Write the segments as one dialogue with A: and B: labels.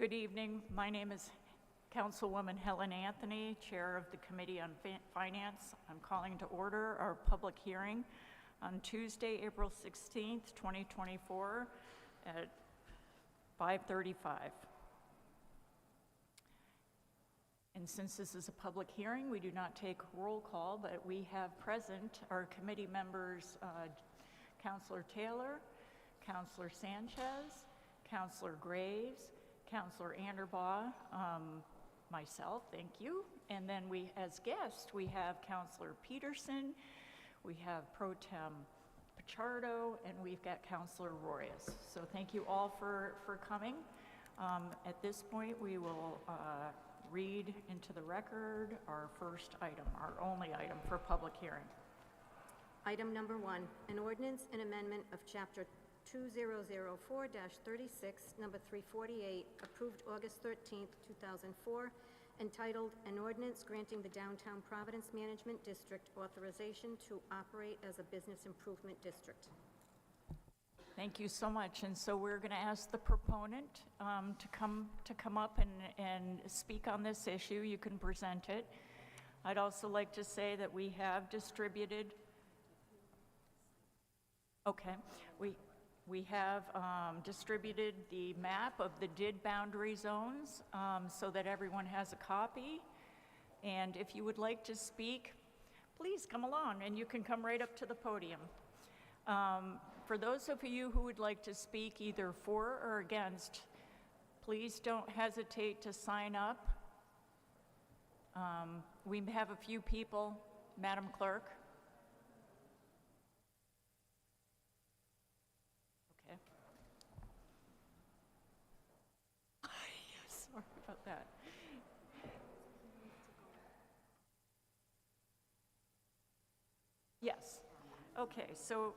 A: Good evening. My name is Councilwoman Helen Anthony, Chair of the Committee on Finance. I'm calling to order our public hearing on Tuesday, April 16th, 2024 at 5:35. And since this is a public hearing, we do not take roll call, but we have present our committee members, Councilor Taylor, Councilor Sanchez, Councilor Graves, Councilor Anderbaugh, myself, thank you. And then we, as guests, we have Councilor Peterson, we have Pro Tem Pichardo, and we've got Councilor Royas. So thank you all for coming. At this point, we will read into the record our first item, our only item for public hearing.
B: Item number 1, an ordinance and amendment of Chapter 2004-36, number 348, approved August 13th, 2004, entitled An Ordinance Granting the Downtown Providence Management District Authorization to Operate as a Business Improvement District.
A: Thank you so much. And so we're going to ask the proponent to come up and speak on this issue. You can present it. I'd also like to say that we have distributed. Okay, we have distributed the map of the DID boundary zones so that everyone has a copy. And if you would like to speak, please come along and you can come right up to the podium. For those of you who would like to speak either for or against, please don't hesitate to sign up. We have a few people, Madam Clerk. Okay. Sorry about that. Yes. Okay, so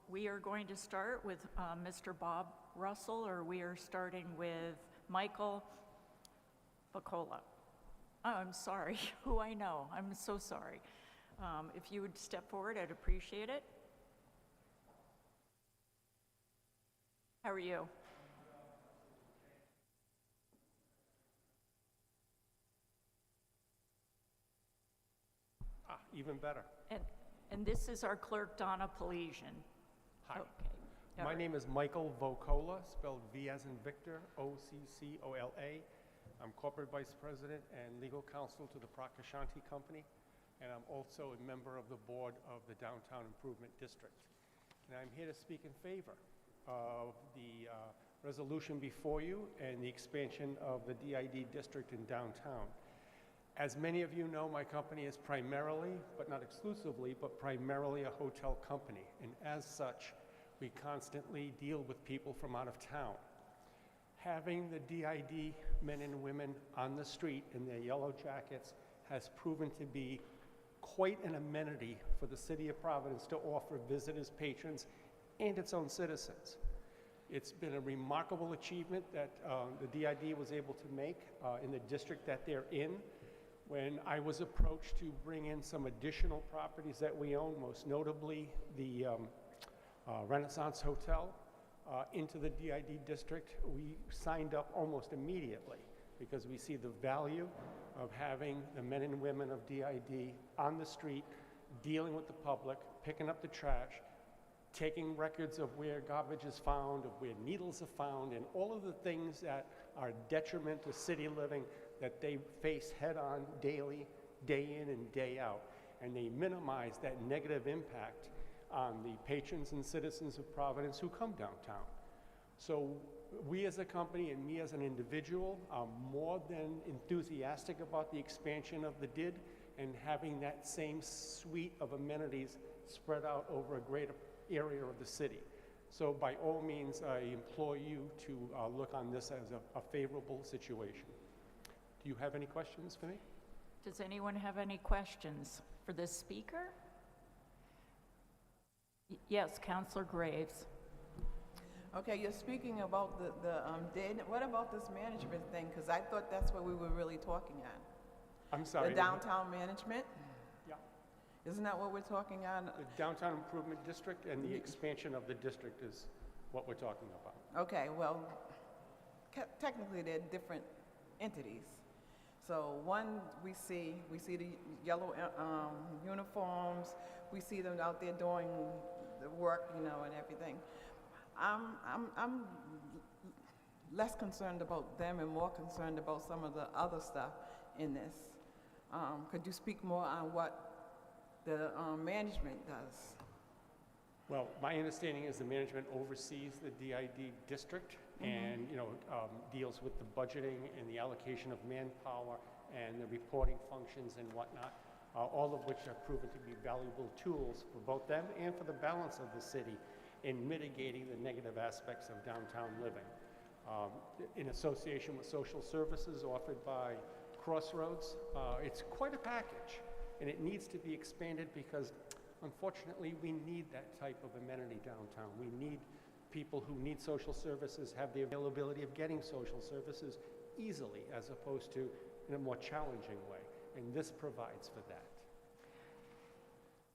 A: we are going to start with Mr. Bob Russell, or we are starting with Michael Bacola. Oh, I'm sorry, who I know. I'm so sorry. If you would step forward, I'd appreciate it. How are you?
C: Even better.
A: And this is our clerk, Donna Pelesian.
C: Hi.
A: Okay.
C: My name is Michael Vocola, spelled V as in Victor, O-C-C-O-L-A. I'm Corporate Vice President and Legal Counsel to the Prakashanti Company, and I'm also a member of the board of the Downtown Improvement District. And I'm here to speak in favor of the resolution before you and the expansion of the DID district in downtown. As many of you know, my company is primarily, but not exclusively, but primarily a hotel company. And as such, we constantly deal with people from out of town. Having the DID men and women on the street in their yellow jackets has proven to be quite an amenity for the city of Providence to offer visitors, patrons, and its own citizens. It's been a remarkable achievement that the DID was able to make in the district that they're in. When I was approached to bring in some additional properties that we own, most notably the Renaissance Hotel, into the DID district, we signed up almost immediately because we see the value of having the men and women of DID on the street, dealing with the public, picking up the trash, taking records of where garbage is found, of where needles are found, and all of the things that are detriment to city living that they face head-on daily, day in and day out. And they minimize that negative impact on the patrons and citizens of Providence who come downtown. So we as a company and me as an individual are more than enthusiastic about the expansion of the DID and having that same suite of amenities spread out over a greater area of the city. So by all means, I implore you to look on this as a favorable situation. Do you have any questions for me?
A: Does anyone have any questions for this speaker? Yes, Councilor Graves.
D: Okay, you're speaking about the DID. What about this management thing? Because I thought that's what we were really talking on.
C: I'm sorry.
D: The downtown management?
C: Yeah.
D: Isn't that what we're talking on?
C: The Downtown Improvement District and the expansion of the district is what we're talking about.
D: Okay, well, technically they're different entities. So one, we see the yellow uniforms, we see them out there doing the work, you know, and everything. I'm less concerned about them and more concerned about some of the other stuff in this. Could you speak more on what the management does?
C: Well, my understanding is the management oversees the DID district and, deals with the budgeting and the allocation of manpower and the reporting functions and whatnot, all of which have proven to be valuable tools for both them and for the balance of the city in mitigating the negative aspects of downtown living. In association with social services offered by Crossroads, it's quite a package, and it needs to be expanded because unfortunately, we need that type of amenity downtown. We need people who need social services have the availability of getting social services easily as opposed to in a more challenging way, and this provides for that.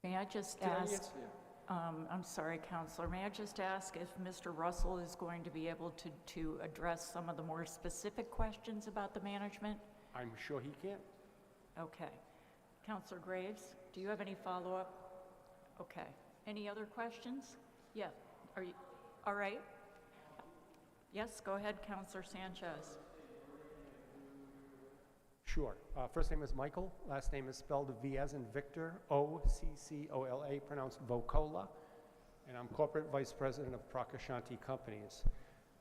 A: May I just
C: Did I
A: ask,
C: answer you?
A: I'm sorry, Counselor, may I just ask if Mr. Russell is going to be able to address some of the more specific questions about the management?
C: I'm sure he can.
A: Okay. Counselor Graves, do you have any follow-up? Okay. Any other questions? Yeah. Are you, all right? Yes, go ahead, Counselor Sanchez.
C: Sure. First name is Michael. Last name is spelled V as in Victor, O-C-C-O-L-A, pronounced Vocola. And I'm Corporate Vice President of Prakashanti Companies.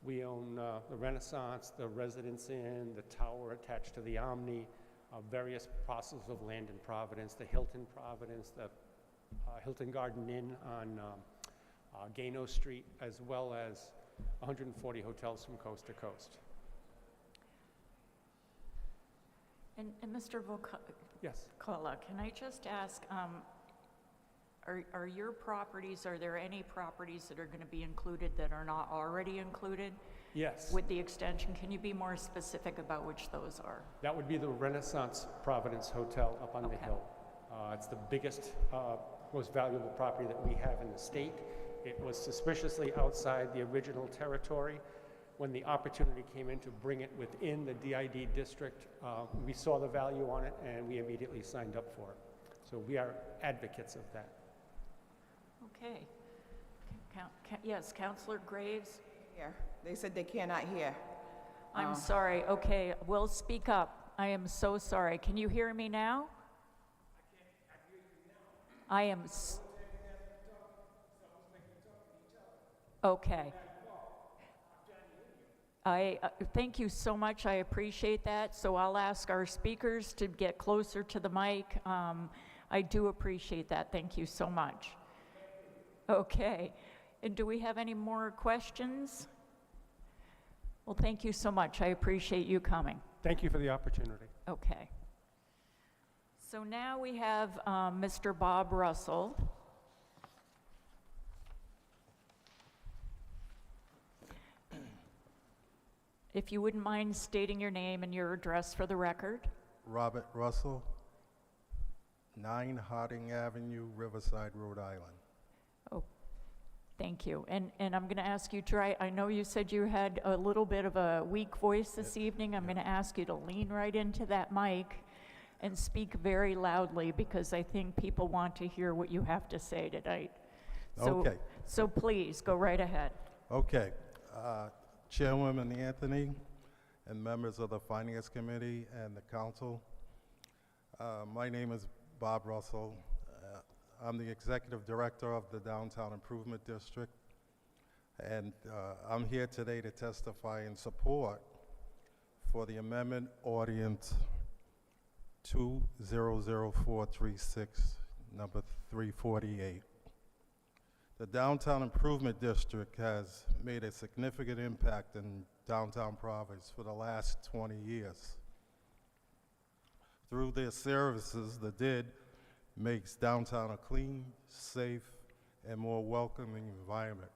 C: We own the Renaissance, the Residence Inn, the tower attached to the Omni, various parcels of land in Providence, the Hilton Providence, the Hilton Garden Inn on Gano Street, as well as 140 hotels from coast to coast.
A: And Mr.
C: Yes.
A: Vocola, can I just ask, are your properties, are there any properties that are going to be included that are not already included?
C: Yes.
A: With the extension, can you be more specific about which those are?
C: That would be the Renaissance Providence Hotel up on the hill. It's the biggest, most valuable property that we have in the state. It was suspiciously outside the original territory. When the opportunity came in to bring it within the DID district, we saw the value on it and we immediately signed up for it. So we are advocates of that.
A: Okay. Yes, Counselor Graves?
D: Here, they said they cannot hear.
A: I'm sorry. Okay, we'll speak up. I am so sorry. Can you hear me now? I am. Okay. I thank you so much. I appreciate that. So I'll ask our speakers to get closer to the mic. I do appreciate that. Thank you so much. Okay. And do we have any more questions? Well, thank you so much. I appreciate you coming.
C: Thank you for the opportunity.
A: Okay. So now we have Mr. Bob Russell. If you wouldn't mind stating your name and your address for the record.
E: Robert Russell, 9 Harding Avenue, Riverside, Rhode Island.
A: Oh, thank you. And I'm going to ask you to try, I know you said you had a little bit of a weak voice this evening. I'm going to ask you to lean right into that mic and speak very loudly because I think people want to hear what you have to say tonight. So,
E: Okay.
A: So please, go right ahead.
E: Okay. Chairwoman Anthony and members of the Finance Committee and the Council, my name is Bob Russell. I'm the Executive Director of the Downtown Improvement District, and I'm here today to testify in support for the amendment ordinance 200436, number 348. The Downtown Improvement District has made a significant impact in downtown Providence for the last 20 years. Through their services, the DID makes downtown a clean, safe, and more welcoming environment.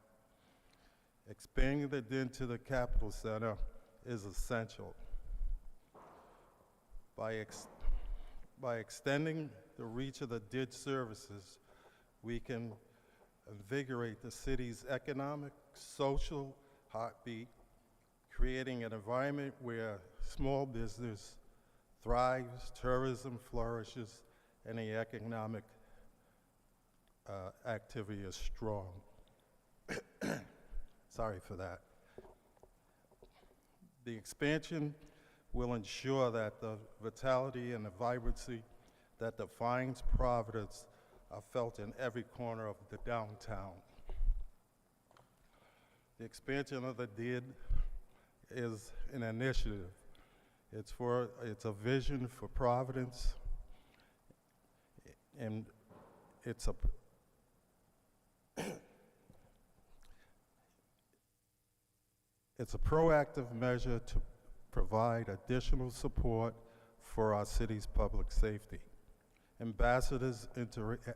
E: Expanding the DID to the Capitol Center is essential. By extending the reach of the DID services, we can invigorate the city's economic, social heartbeat, creating an environment where small business thrives, tourism flourishes, and the economic activity is strong. Sorry for that. The expansion will ensure that the vitality and the vibrancy that defines Providence are felt in every corner of the downtown. The expansion of the DID is an initiative. It's a vision for Providence, and it's a it's a proactive measure to provide additional support for our city's public safety. Ambassadors'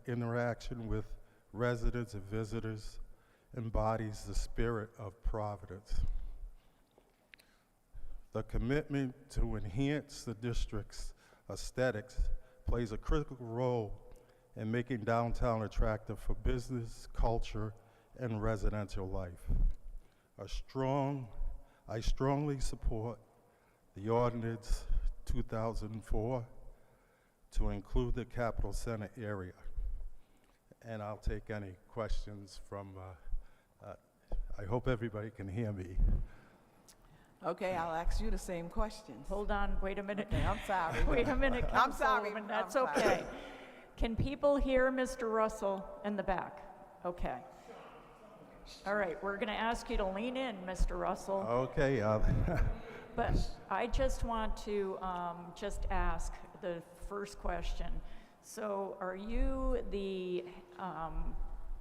E: interaction with residents and visitors embodies the spirit of Providence. The commitment to enhance the district's aesthetics plays a critical role in making downtown attractive for business, culture, and residential life. I strongly support the ordinance 2004 to include the Capitol Center area. And I'll take any questions from, I hope everybody can hear me.
D: Okay, I'll ask you the same questions.
A: Hold on, wait a minute.
D: Okay, I'm sorry.
A: Wait a minute,
D: I'm sorry.
A: Councilwoman, that's
D: I'm sorry.
A: okay. Can people hear Mr. Russell in the back? Okay. All right, we're going to ask you to lean in, Mr. Russell.
E: Okay,
A: But I just want to just ask the first question. So are you the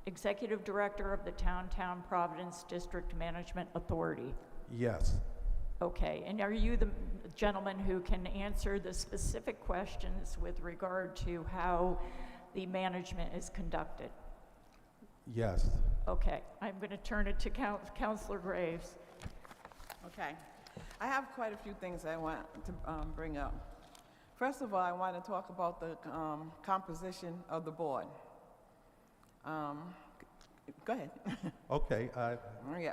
A: executive director of the Downtown Providence District Management Authority?
E: yes,
A: Okay, and are you the gentleman who can answer the specific questions with regard to how the management is conducted?
E: yes.
A: Okay, I'm going to turn it to Councilor Graves.
D: Okay. I have quite a few things I want to bring up. First of all, I want to talk about the composition of the board. Go ahead.
E: Okay,
D: Yeah.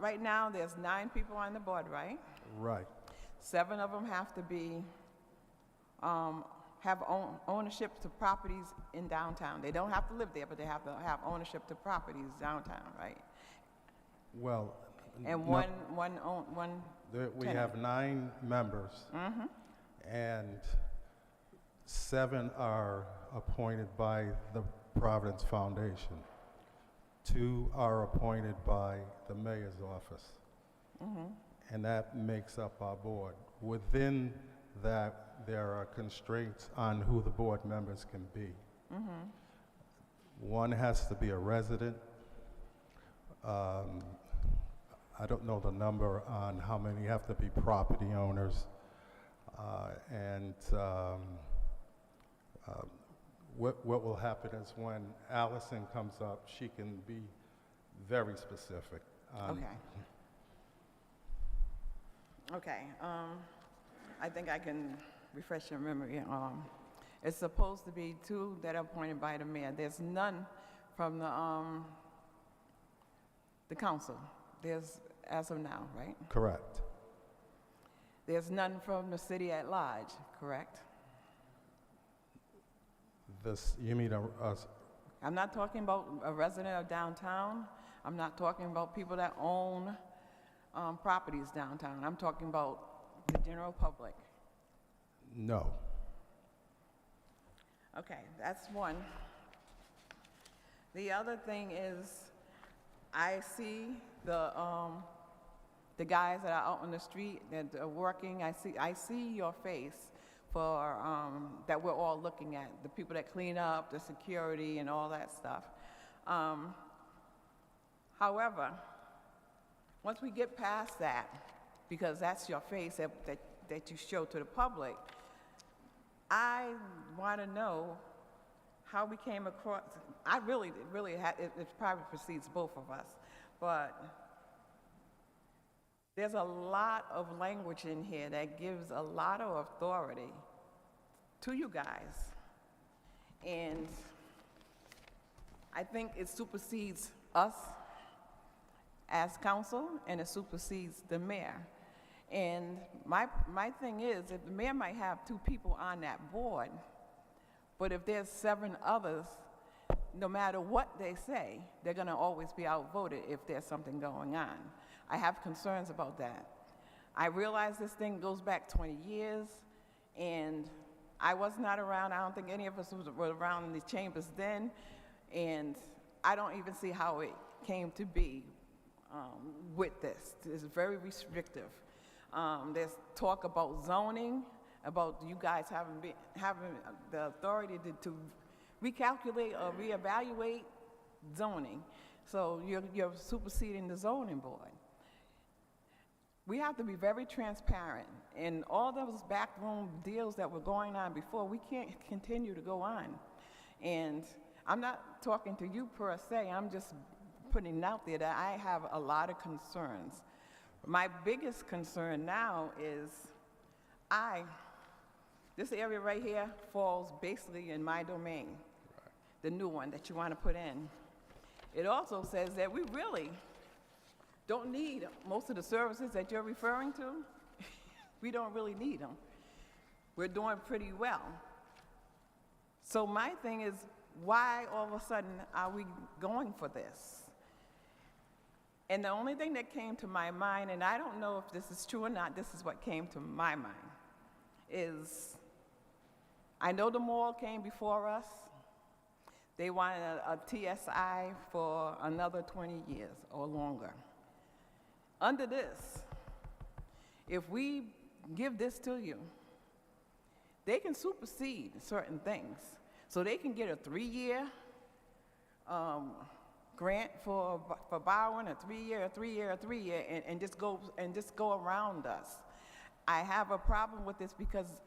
D: Right now, there's 9 people on the board, right?
E: right,
D: 7 of them have to be, have ownership to properties in downtown. They don't have to live there, but they have to have ownership to properties downtown, right?
E: well.
D: And
E: no-
D: one
E: we
D: tenant.
E: have 9 members, and 7 are appointed by the Providence Foundation. 2 are appointed by the mayor's office. And that makes up our board. Within that, there are constraints on who the board members can be. One has to be a resident. I don't know the number on how many have to be property owners. What will happen is when Allison comes up, she can be very specific.
D: Okay, I think I can refresh your memory. It's supposed to be 2 that are appointed by the mayor. There's none from the council. There's, as of now, right?
E: Correct.
D: There's none from the city at large, correct?
E: You mean
D: I'm not talking about a resident of downtown. I'm not talking about people that own properties downtown. I'm talking about the general public.
E: no.
D: Okay, that's one. The other thing is, I see the guys that are out on the street that are working. I see your face for that we're all looking at. The people that clean up, the security, and all that stuff. However, once we get past that, because that's your face that you show to the public, I want to know how we came across. I really, it probably precedes both of us, but there's a lot of language in here that gives a lot of authority to you guys. And I think it supersedes us as council, and it supersedes the mayor. And my thing is, if the mayor might have 2 people on that board, but if there's 7 others, no matter what they say, they're gonna always be outvoted if there's something going on. I have concerns about that. I realize this thing goes back 20 years, and I was not around. I don't think any of us were around in the chambers then, and I don't even see how it came to be with this. It's very restrictive. There's talk about zoning, about you guys having the authority to recalculate or reevaluate zoning. So you're superseding the zoning board. We have to be very transparent. And all those backroom deals that were going on before, we can't continue to go on. And I'm not talking to you per se, I'm just putting out there that I have a lot of concerns. My biggest concern now is this area right here falls basically in my domain, the new one that you want to put in. It also says that we really don't need most of the services that you're referring to. We don't really need them. We're doing pretty well. So my thing is, why all of a sudden are we going for this? And the only thing that came to my mind, and I don't know if this is true or not, this is what came to my mind, is I know the mall came before us. They wanted a TSI for another 20 years or longer. Under this, if we give this to you, they can supersede certain things. So they can get a 3-year grant for borrowing, a 3-year, and just go around us. I have a problem with this because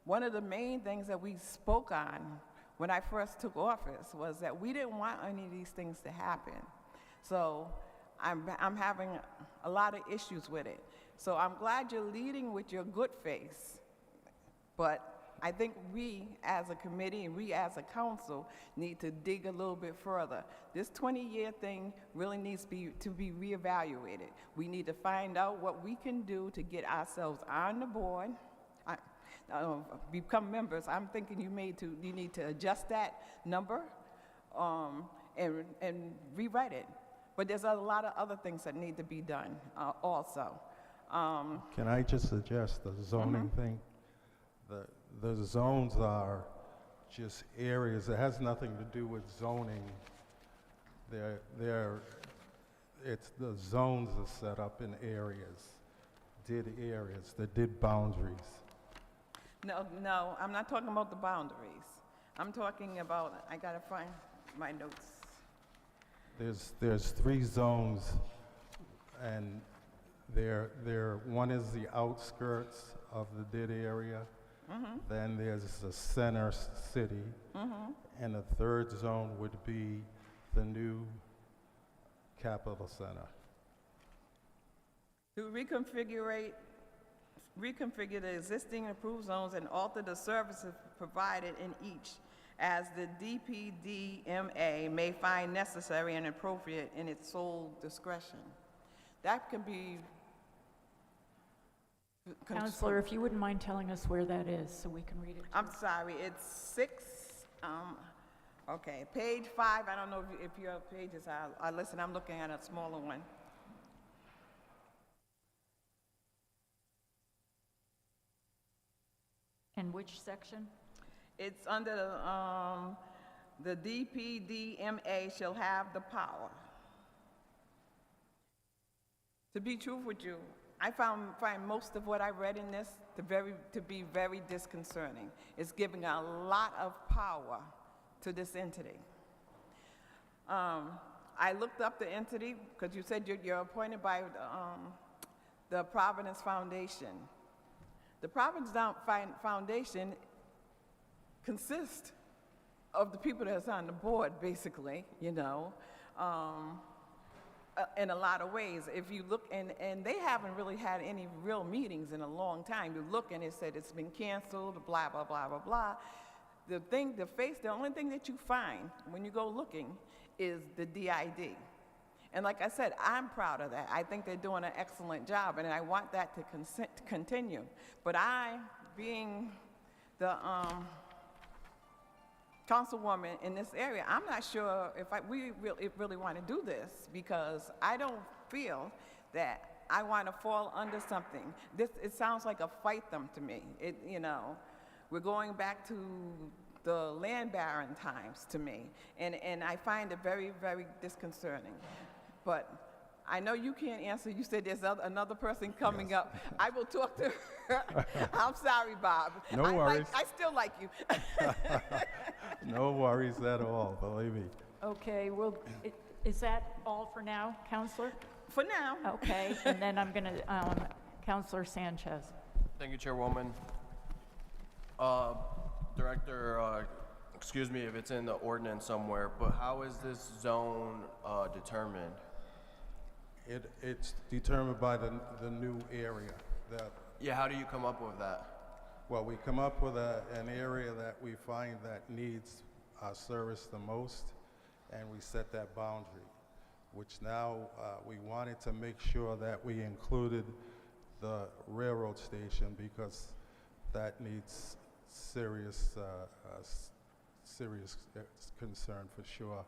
D: one of the main things that we spoke on when I first took office was that we didn't want any of these things to happen. So I'm having a lot of issues with it. So I'm glad you're leading with your good face, but I think we as a committee and we as a council need to dig a little bit further. This 20-year thing really needs to be reevaluated. We need to find out what we can do to get ourselves on the board, become members. I'm thinking you need to adjust that number and rewrite it. But there's a lot of other things that need to be done also.
E: Can I just suggest the zoning thing? The zones are just areas. It has nothing to do with zoning. It's the zones are set up in areas, did boundaries.
D: No, I'm not talking about the boundaries. I'm talking about, I gotta find my notes.
E: There's 3 zones, and one is the outskirts of the did area. Then there's the center city, and the 3rd zone would be the new capital center.
D: To reconfigure the existing approved zones and alter the services provided in each as the DPDMA may find necessary and appropriate in its sole discretion. That can be...
A: Counselor, if you wouldn't mind telling us where that is so we can read it.
D: I'm sorry, it's 6, okay, page 5. I don't know if your pages are, listen, I'm looking at a smaller one.
A: In which section?
D: It's under the DPDMA shall have the power. To be truthful with you, I find most of what I read in this to be very disconcerting. It's giving a lot of power to this entity. I looked up the entity because you said you're appointed by the Providence Foundation. The Providence Foundation consists of the people that's on the board, basically, you know. In a lot of ways, if you look, and they haven't really had any real meetings in a long time. You look and it said it's been canceled, blah, blah, blah, blah, blah. The only thing that you find when you go looking is the DID. And like I said, I'm proud of that. I think they're doing an excellent job, and I want that to continue. But I, being the councilwoman in this area, I'm not sure if we really want to do this, because I don't feel that I want to fall under something. It sounds like a fight them to me. We're going back to the land baron times to me, and I find it very, very disconcerting. But I know you can't answer. You said there's another person coming up. I will talk to her. I'm sorry, Bob.
E: No worries.
D: I still like you.
E: No worries at all, believe me.
A: Okay, well, is that all for now, Counselor?
D: For now.
A: Okay, and then I'm going to, Counselor Sanchez.
F: Thank you, Chairwoman. Director, excuse me if it's in the ordinance somewhere, but how is this zone determined?
E: It's determined by the new area.
F: Yeah, how do you come up with that?
E: Well, we come up with an area that we find that needs our service the most, and we set that boundary, which now we wanted to make sure that we included the railroad station, because that needs serious concern for sure.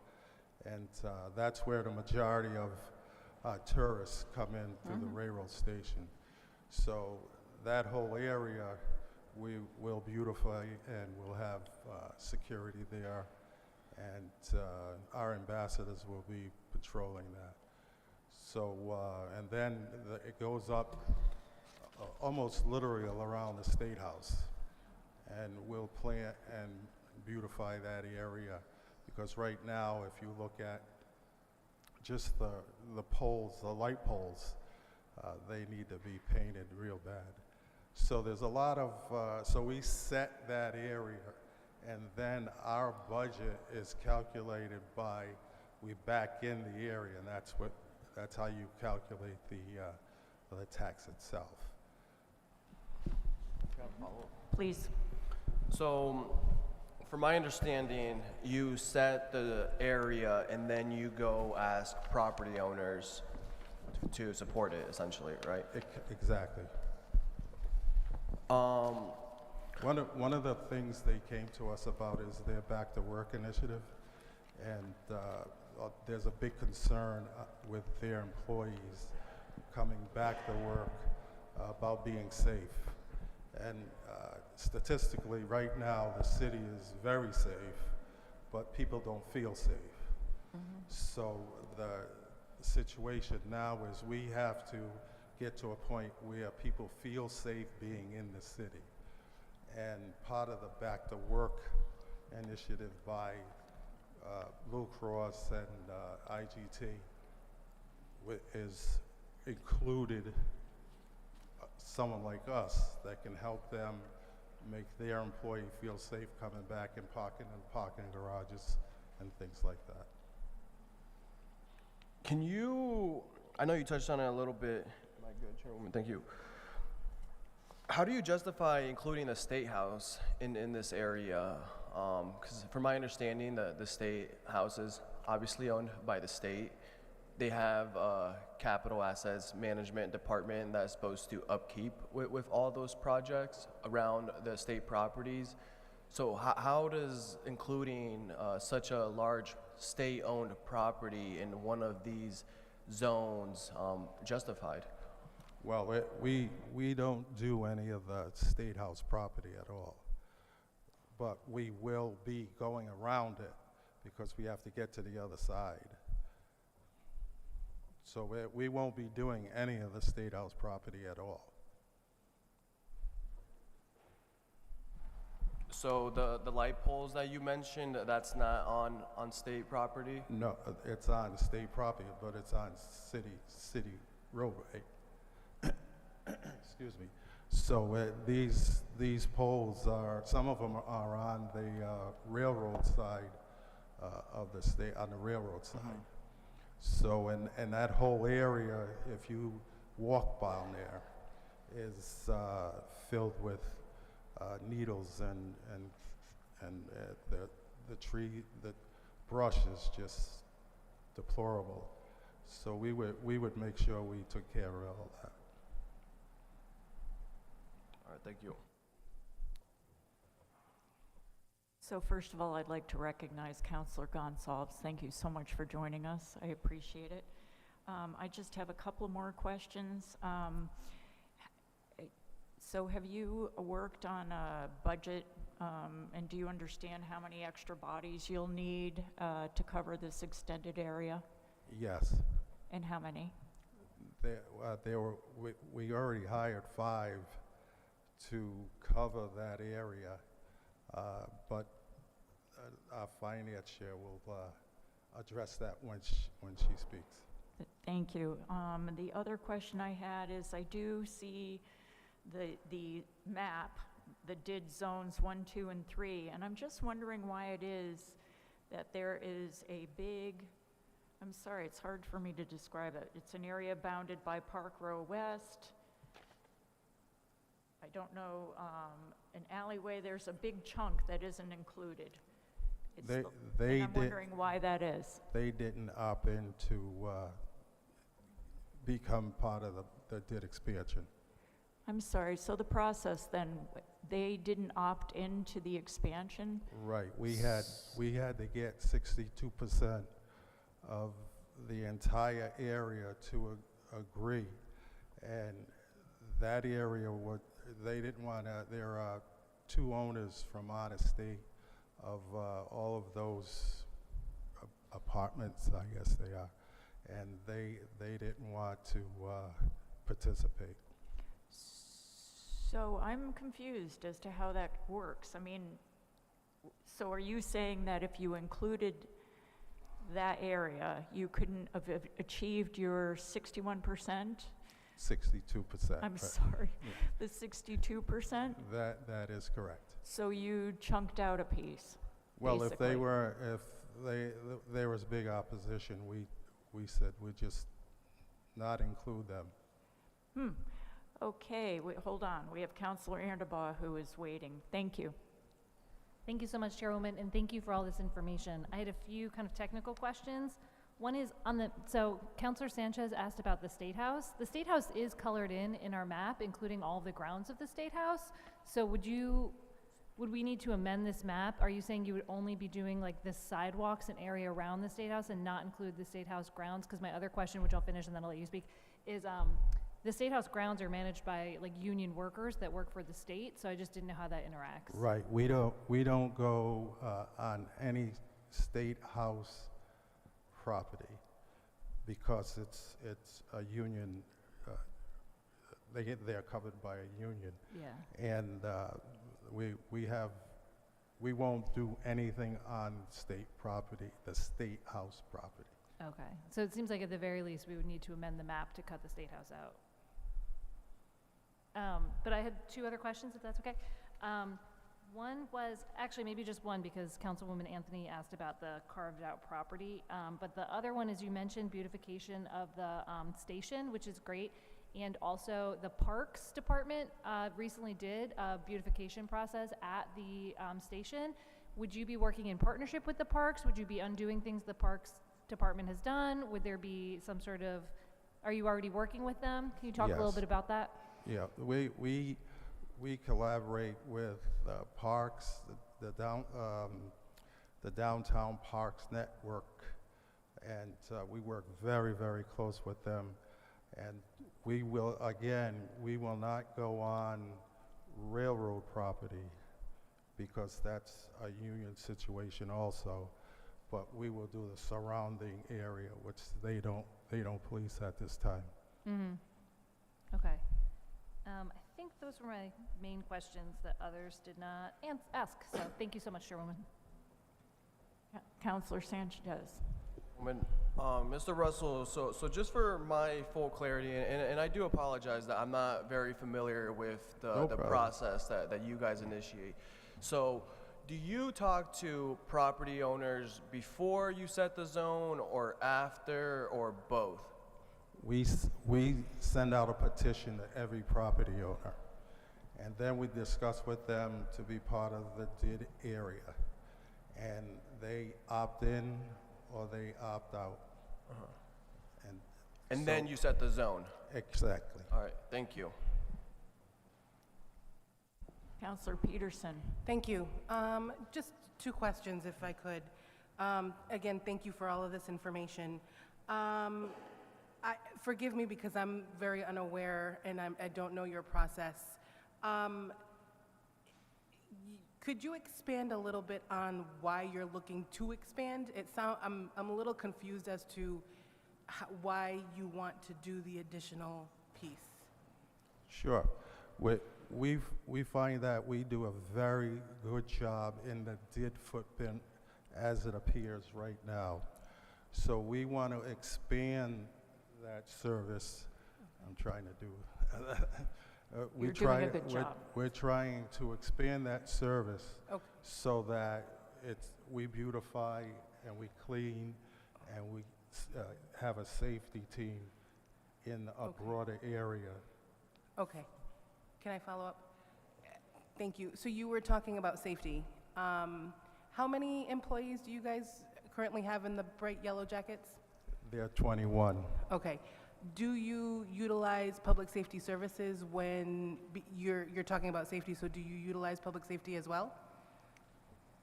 E: And that's where the majority of tourists come in through the railroad station. So that whole area we will beautify, and we'll have security there, and our ambassadors will be patrolling that. So, and then it goes up almost literally around the State House, and we'll plant and beautify that area, because right now, if you look at just the poles, the light poles, they need to be painted real bad. So there's a lot of, so we set that area, and then our budget is calculated by, we back in the area, and that's how you calculate the tax itself.
A: Please.
F: So, from my understanding, you set the area and then you go ask property owners to support it, essentially, right?
E: Exactly. One of the things they came to us about is their Back to Work initiative, and there's a big concern with their employees coming back to work about being safe. And statistically, right now, the city is very safe, but people don't feel safe. So the situation now is we have to get to a point where people feel safe being in the city. And part of the Back to Work initiative by Blue Cross and IGT is included someone like us that can help them make their employee feel safe coming back and parking garages and things like that.
F: Can you, I know you touched on it a little bit. My good Chairwoman, thank you. How do you justify including the State House in this area? Because from my understanding, the State House is obviously owned by the state. They have a capital assets management department that's supposed to upkeep with all those projects around the state properties. So how does including such a large state-owned property in one of these zones justified?
E: Well, we don't do any of the State House property at all, but we will be going around it because we have to get to the other side. So we won't be doing any of the State House property at all.
F: So the light poles that you mentioned, that's not on state property?
E: No, it's on state property, but it's on city roadway. Excuse me. So these poles are, some of them are on the railroad side of the state, on the railroad side. So, and that whole area, if you walk down there, is filled with needles and the brush is just deplorable. So we would make sure we took care of all that.
F: All right, thank you.
A: So first of all, I'd like to recognize Councilor Gonsalves. Thank you so much for joining us. I appreciate it. I just have a couple more questions. So have you worked on a budget, and do you understand how many extra bodies you'll need to cover this extended area?
E: Yes.
A: And how many?
E: We already hired 5 to cover that area, but our finance chair will address that when she speaks.
A: Thank you. The other question I had is I do see the map, the DID zones 1, 2, and 3, and I'm just wondering why it is that there is a big, I'm sorry, it's hard for me to describe it. It's an area bounded by Park Row West. I don't know, an alleyway, there's a big chunk that isn't included. And I'm wondering why that is.
E: They didn't opt in to become part of the DID expansion.
A: I'm sorry, so the process then, they didn't opt into the expansion?
E: Right, we had to get 62% of the entire area to agree, and that area they didn't want to. There are 2 owners from out of state of all of those apartments, I guess they are, and they didn't want to participate.
A: So I'm confused as to how that works. I mean, so are you saying that if you included that area, you couldn't have achieved your 61%?
E: 62%.
A: I'm
E: right.
A: sorry,
E: Yeah.
A: the 62%?
E: That is correct.
A: So you chunked out a piece,
E: Well,
A: basically.
E: if there was big opposition, we said we'd just not include them.
A: Okay, wait, hold on. We have Councilor Anderbaugh who is waiting. Thank you.
G: Thank you so much, Chairwoman, and thank you for all this information. I had a few kind of technical questions. One is so Councilor Sanchez asked about the State House. The State House is colored in our map, including all the grounds of the State House. So would we need to amend this map? Are you saying you would only be doing like the sidewalks and area around the State House and not include the State House grounds? Because my other question, which I'll finish and then I'll let you speak, is the State House grounds are managed by like union workers that work for the state, so I just didn't know how that interacts.
E: Right. We don't go on any State House property because it's a union. They're covered by a union.
G: Yeah.
E: And we won't do anything on state property, the State House property.
G: Okay. So it seems like at the very least we would need to amend the map to cut the State House out. But I had 2 other questions, if that's okay. One was, actually maybe just one because Councilwoman Anthony asked about the carved out property. But the other one is you mentioned beautification of the station, which is great. And also the Parks Department recently did a beautification process at the station. Would you be working in partnership with the parks? Would you be undoing things the Parks Department has done? Would there be some sort of, are you already working with them? Can you talk a little bit about that?
E: Yeah, we collaborate with parks, the downtown parks network, and we work very, very close with them. And we will not go on railroad property because that's a union situation also. But we will do the surrounding area, which they don't police at this time.
G: Mm-hmm. Okay. I think those were my main questions that others did not ask. So thank you so much, Chairwoman.
A: Councilor Sanchez.
F: Mr. Russell, so just for my full clarity, and I do apologize that I'm not very familiar with the process that you guys initiate. So do you talk to property owners before you set the zone or after or both?
E: We send out a petition to every property owner, and then we discuss with them to be part of the DID area, and they opt in or they opt out.
F: And
E: so-
F: then you set the zone.
E: Exactly.
F: All right, thank you.
A: Counselor Peterson.
H: Thank you. Just two questions, if I could. Again, thank you for all of this information. Forgive me because I'm very unaware and I don't know your process. Could you expand a little bit on why you're looking to expand? I'm a little confused as to why you want to do the additional piece.
E: Sure. We find that we do a very good job in the DID footprint as it appears right now. So we want to expand that service. I'm trying to do.
A: You're doing a good job.
E: We're trying to expand that service
H: Okay.
E: so that we beautify and we clean and we have a safety team in a broader area.
H: Okay. Can I follow up? Thank you. So you were talking about safety. How many employees do you guys currently have in the bright yellow jackets?
E: They're 21.
H: Okay. Do you utilize public safety services when you're talking about safety? So do you utilize public safety as well?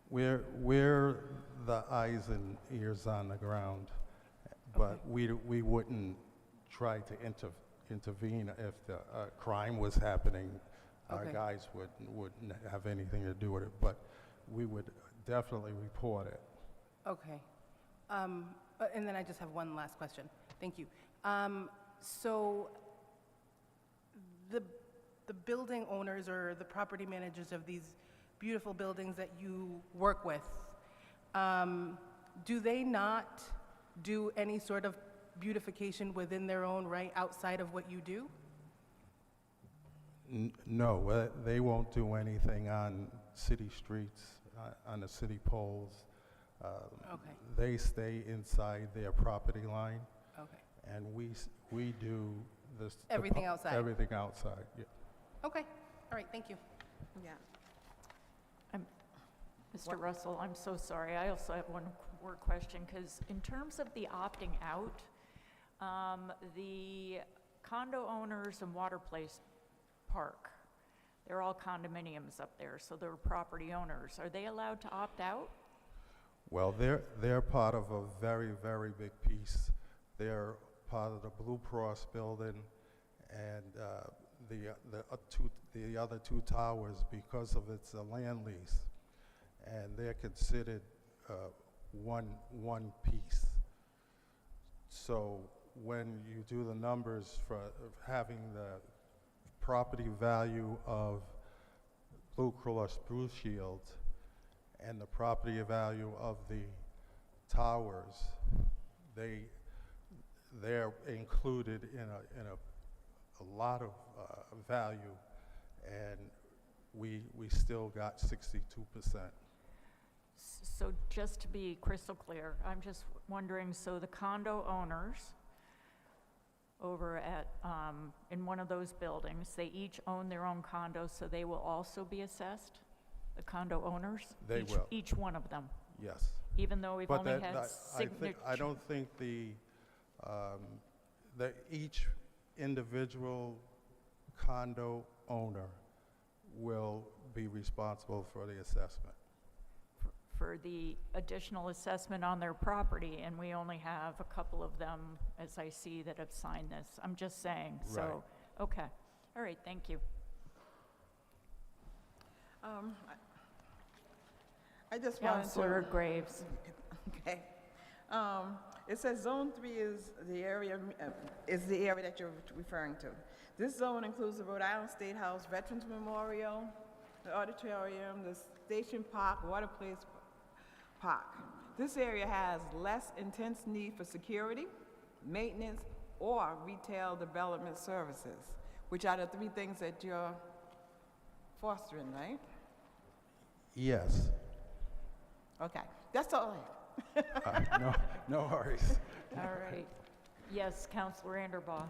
E: We're the eyes and ears on the ground, but we wouldn't try to intervene if the crime was happening. Our
H: Okay.
E: guys wouldn't have anything to do with it, but we would definitely report it.
H: Okay. And then I just have one last question. Thank you. So the building owners or the property managers of these beautiful buildings that you work with, do they not do any sort of beautification within their own right outside of what you do?
E: No, they won't do anything on city streets, on the city poles.
H: Okay.
E: They stay inside their property line,
H: Okay.
E: and we do this.
H: Everything outside?
E: Everything outside, yeah.
H: Okay. All right. Thank you.
D: Yeah.
A: Mr. Russell, I'm so sorry. I also have one more question, because in terms of the opting out, the condo owners and Water Place Park, they're all condominiums up there, so they're property owners. Are they allowed to opt out?
E: Well, they're part of a very, very big piece. They're part of the Blue Cross building and the other two towers because of its land lease, and they're considered one piece. So when you do the numbers for having the property value of Blue Cross Blue Shield and the property value of the towers, they're included in a lot of value, and we still got 62%.
A: So just to be crystal clear, I'm just wondering, so the condo owners over at, in one of those buildings, they each own their own condos, so they will also be assessed? The condo owners?
E: They
A: Each-
E: will.
A: Each one of them,
E: Yes.
A: even though we've
E: But
A: only
E: that-
A: had
E: I don't think that each individual condo owner will be responsible for the assessment.
A: for the additional assessment on their property, and we only have a couple of them, as I see, that have signed this. I'm just saying, so,
E: Right.
A: okay. All right, thank you.
D: I just wanted
A: Counselor
D: to,
A: Graves.
D: okay. It says Zone 3 is the area that you're referring to. This zone includes the Rhode Island State House, Veterans Memorial, the auditorium, the Station Park, Water Place Park. This area has less intense need for security, maintenance, or retail development services, which are the three things that you're fostering, right?
E: Yes.
D: Okay, that's all I have.
E: No worries.
A: All right. Yes, Counselor Anderbaugh.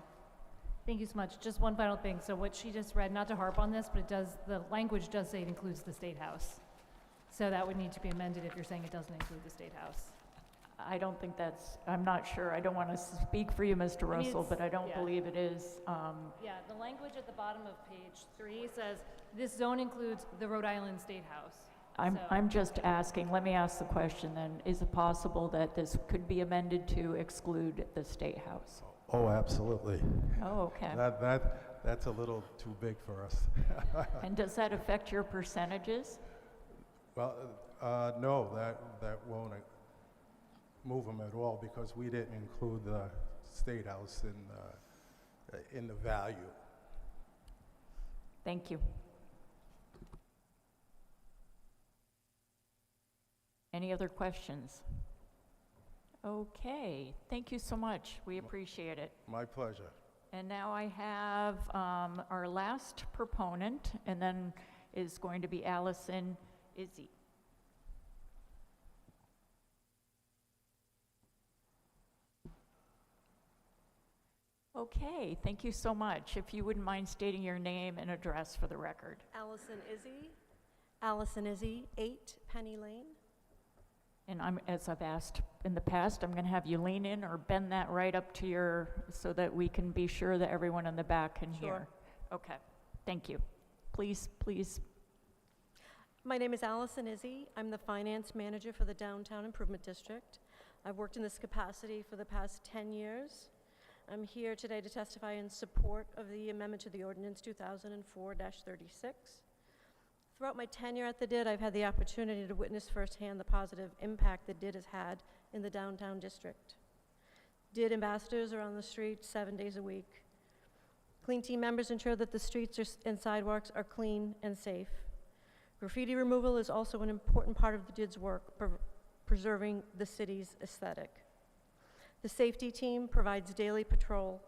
G: Thank you so much. Just one final thing. So what she just read, not to harp on this, but it does, the language does say it includes the State House. So that would need to be amended if you're saying it doesn't include the State House.
A: I don't think that's, I'm not sure, I don't want to speak for you, Mr.
G: I mean,
A: Russell, but I don't
G: yeah.
A: believe it is.
G: Yeah, the language at the bottom of page 3 says, this zone includes the Rhode Island State House. So-
A: I'm just asking, let me ask the question then, is it possible that this could be amended to exclude the State House?
E: Oh, absolutely.
A: Oh, okay.
E: That's a little too big for us.
A: And does that affect your percentages?
E: Well, no, that won't move them at all because we didn't include the State House in the value.
A: Thank you. Any other questions? Okay, thank you so much. We appreciate it.
E: My pleasure.
A: And now I have our last proponent, and then is going to be Allison Izzy. Okay, thank you so much. If you wouldn't mind stating your name and address for the record.
I: Allison Izzy, 8 Penny Lane.
A: And as I've asked in the past, I'm going to have you lean in or bend that right up to your, so that we can be sure that everyone in the back can hear.
I: Sure.
A: Okay, thank you. Please.
I: My name is Allison Izzy. I'm the finance manager for the Downtown Improvement District. I've worked in this capacity for the past 10 years. I'm here today to testify in support of the amendment to the ordinance 2004-36. Throughout my tenure at the DID, I've had the opportunity to witness firsthand the positive impact the DID has had in the downtown district. DID ambassadors are on the streets 7 days a week. Clean team members ensure that the streets and sidewalks are clean and safe. Graffiti removal is also an important part of the DID's work, preserving the city's aesthetic. The safety team provides daily patrol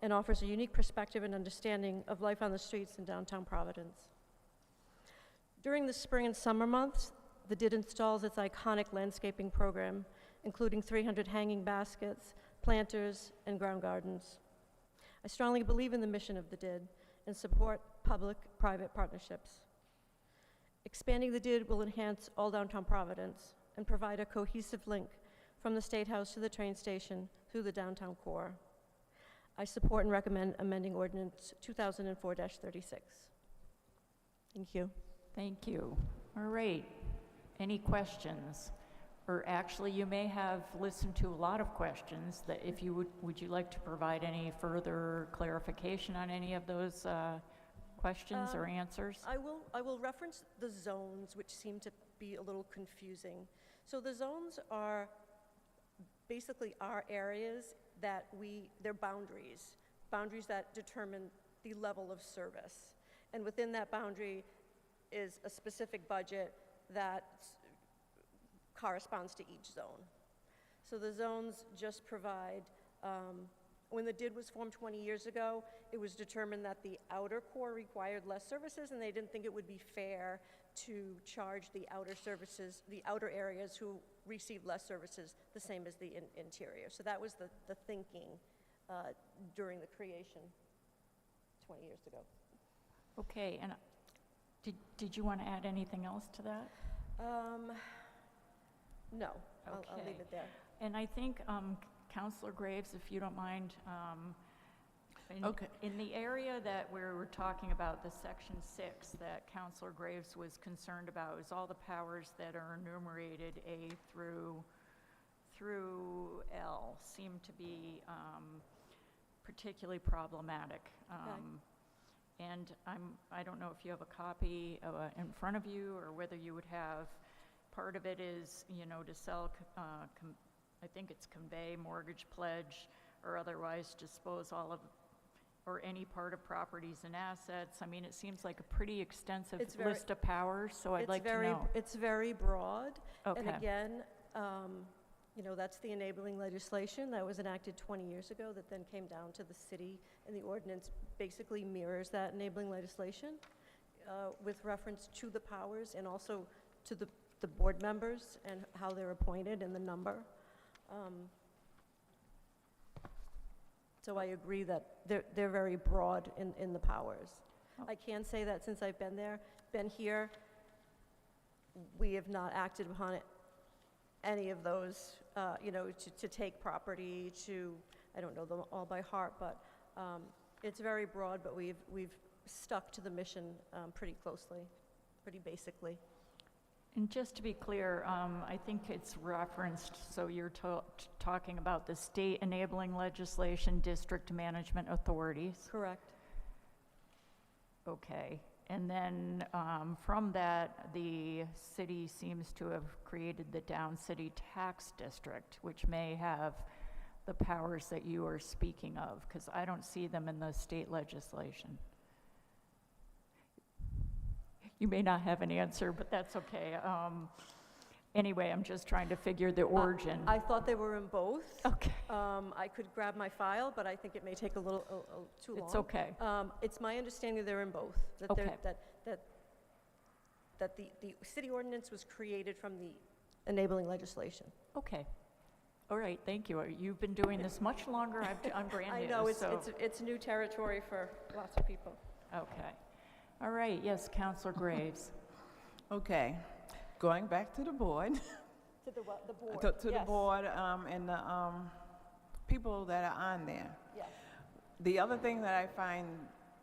I: and offers a unique perspective and understanding of life on the streets in downtown Providence. During the spring and summer months, the DID installs its iconic landscaping program, including 300 hanging baskets, planters, and ground gardens. I strongly believe in the mission of the DID and support public-private partnerships. Expanding the DID will enhance all downtown Providence and provide a cohesive link from the State House to the train station through the downtown core. I support and recommend amending ordinance 2004-36. Thank you.
A: Thank you. All right. Any questions? Or actually, you may have listened to a lot of questions. That if you would you like to provide any further clarification on any of those questions or answers?
I: I will reference the zones, which seem to be a little confusing. So the zones are basically our areas that they're boundaries that determine the level of service. And within that boundary is a specific budget that corresponds to each zone. So the zones just provide, when the DID was formed 20 years ago, it was determined that the outer core required less services, and they didn't think it would be fair to charge the outer services, the outer areas who receive less services, the same as the interior. So that was the thinking during the creation 20 years ago.
A: Okay, and did you want to add anything else to that?
I: No, I'll
A: Okay.
I: leave it there.
A: And I think, Counselor Graves, if you don't mind,
H: Okay.
A: in the area that we're talking about, the section 6 that Counselor Graves was concerned about, is all the powers that are enumerated A through L seem to be particularly problematic. And I don't know if you have a copy in front of you, or whether you would have, part of it is, to sell, I think it's convey, mortgage, pledge, or otherwise dispose all of, or any part of properties and assets. I mean, it seems like a pretty extensive list of powers, so I'd like to know.
I: It's very broad. And
A: Okay.
I: again, that's the enabling legislation that was enacted 20 years ago that then came down to the city, and the ordinance basically mirrors that enabling legislation with reference to the powers and also to the board members and how they're appointed and the number. So I agree that they're very broad in the powers.
A: Oh.
I: I can say that since I've been here, we have not acted upon it any of those, to take property, I don't know them all by heart, but it's very broad, but we've stuck to the mission pretty closely, pretty basically.
A: And just to be clear, I think it's referenced, so you're talking about the state enabling legislation, district management authorities.
I: Correct.
A: Okay. And then from that, the city seems to have created the Down City Tax District, which may have the powers that you are speaking of, because I don't see them in the state legislation. You may not have an answer, but that's okay. Anyway, I'm just trying to figure the origin.
I: I thought they were in both.
A: Okay,
I: I could grab my file, but I think it may take a little too long.
A: it's okay.
I: It's my understanding they're in both.
A: Okay.
I: That the city ordinance was created from the enabling legislation.
A: Okay. All right, thank you. You've been doing this much longer. I'm brand new.
I: I know,
A: so.
I: it's new territory for lots of people.
A: Okay. All right, yes, Counselor Graves.
D: Okay, going back to the board.
I: To the what, the board?
D: To the
I: Yes.
D: board and the people that are on there.
I: Yes.
D: The other thing that I find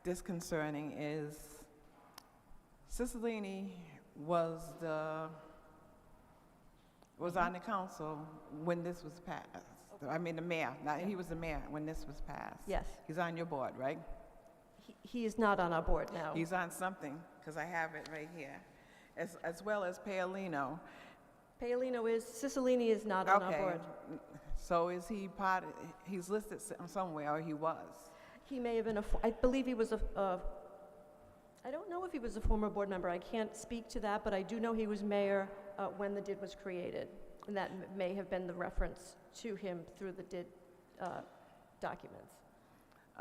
D: disconcerting is Cicilline was on the council when this was passed. I mean, the mayor, he was the mayor when this was passed.
I: Yes.
D: He's on your board, right?
I: He is not on our board now.
D: He's on something, because I have it right here, as well as Paolino.
I: Cicilline is not on our board.
D: So is he he's listed somewhere, or he was?
I: He may have been I believe he was I don't know if he was a former board member. I can't speak to that, but I do know he was mayor when the DID was created. And that may have been the reference to him through the DID documents.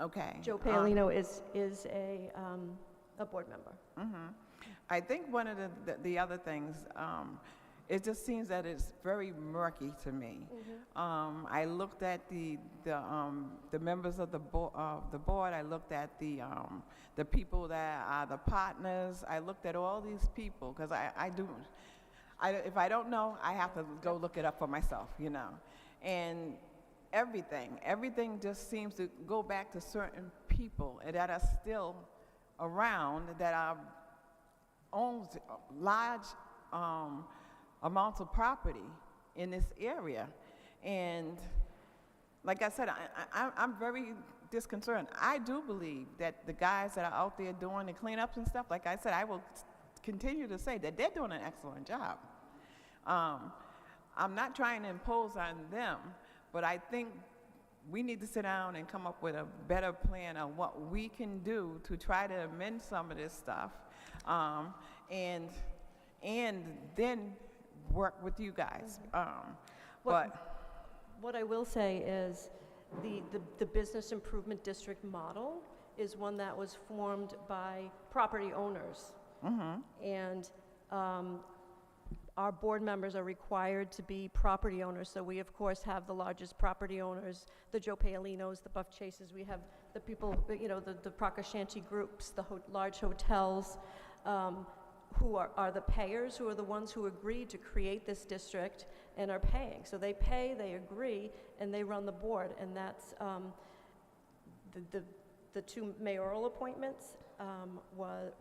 D: Okay.
I: Joe Paolino is a board member.
D: I think one of the other things, it just seems that it's very murky to me. I looked at the members of the board. I looked at the people that are the partners. I looked at all these people, because if I don't know, I have to go look it up for myself, and everything just seems to go back to certain people that are still around, that owns large amounts of property in this area. And like I said, I'm very disconcerted. I do believe that the guys that are out there doing the cleanups and stuff, like I said, I will continue to say that they're doing an excellent job. I'm not trying to impose on them, but I think we need to sit down and come up with a better plan on what we can do to try to amend some of this stuff, and then work with you guys.
I: What I will say is the Business Improvement District model is one that was formed by property owners. And our board members are required to be property owners. So we, of course, have the largest property owners, the Joe Paolinos, the Buff Chases. We have the people, the Prakashanti groups, the large hotels, who are the payers, who are the ones who agreed to create this district and are paying. So they pay, they agree, and they run the board. And that's the two mayoral appointments were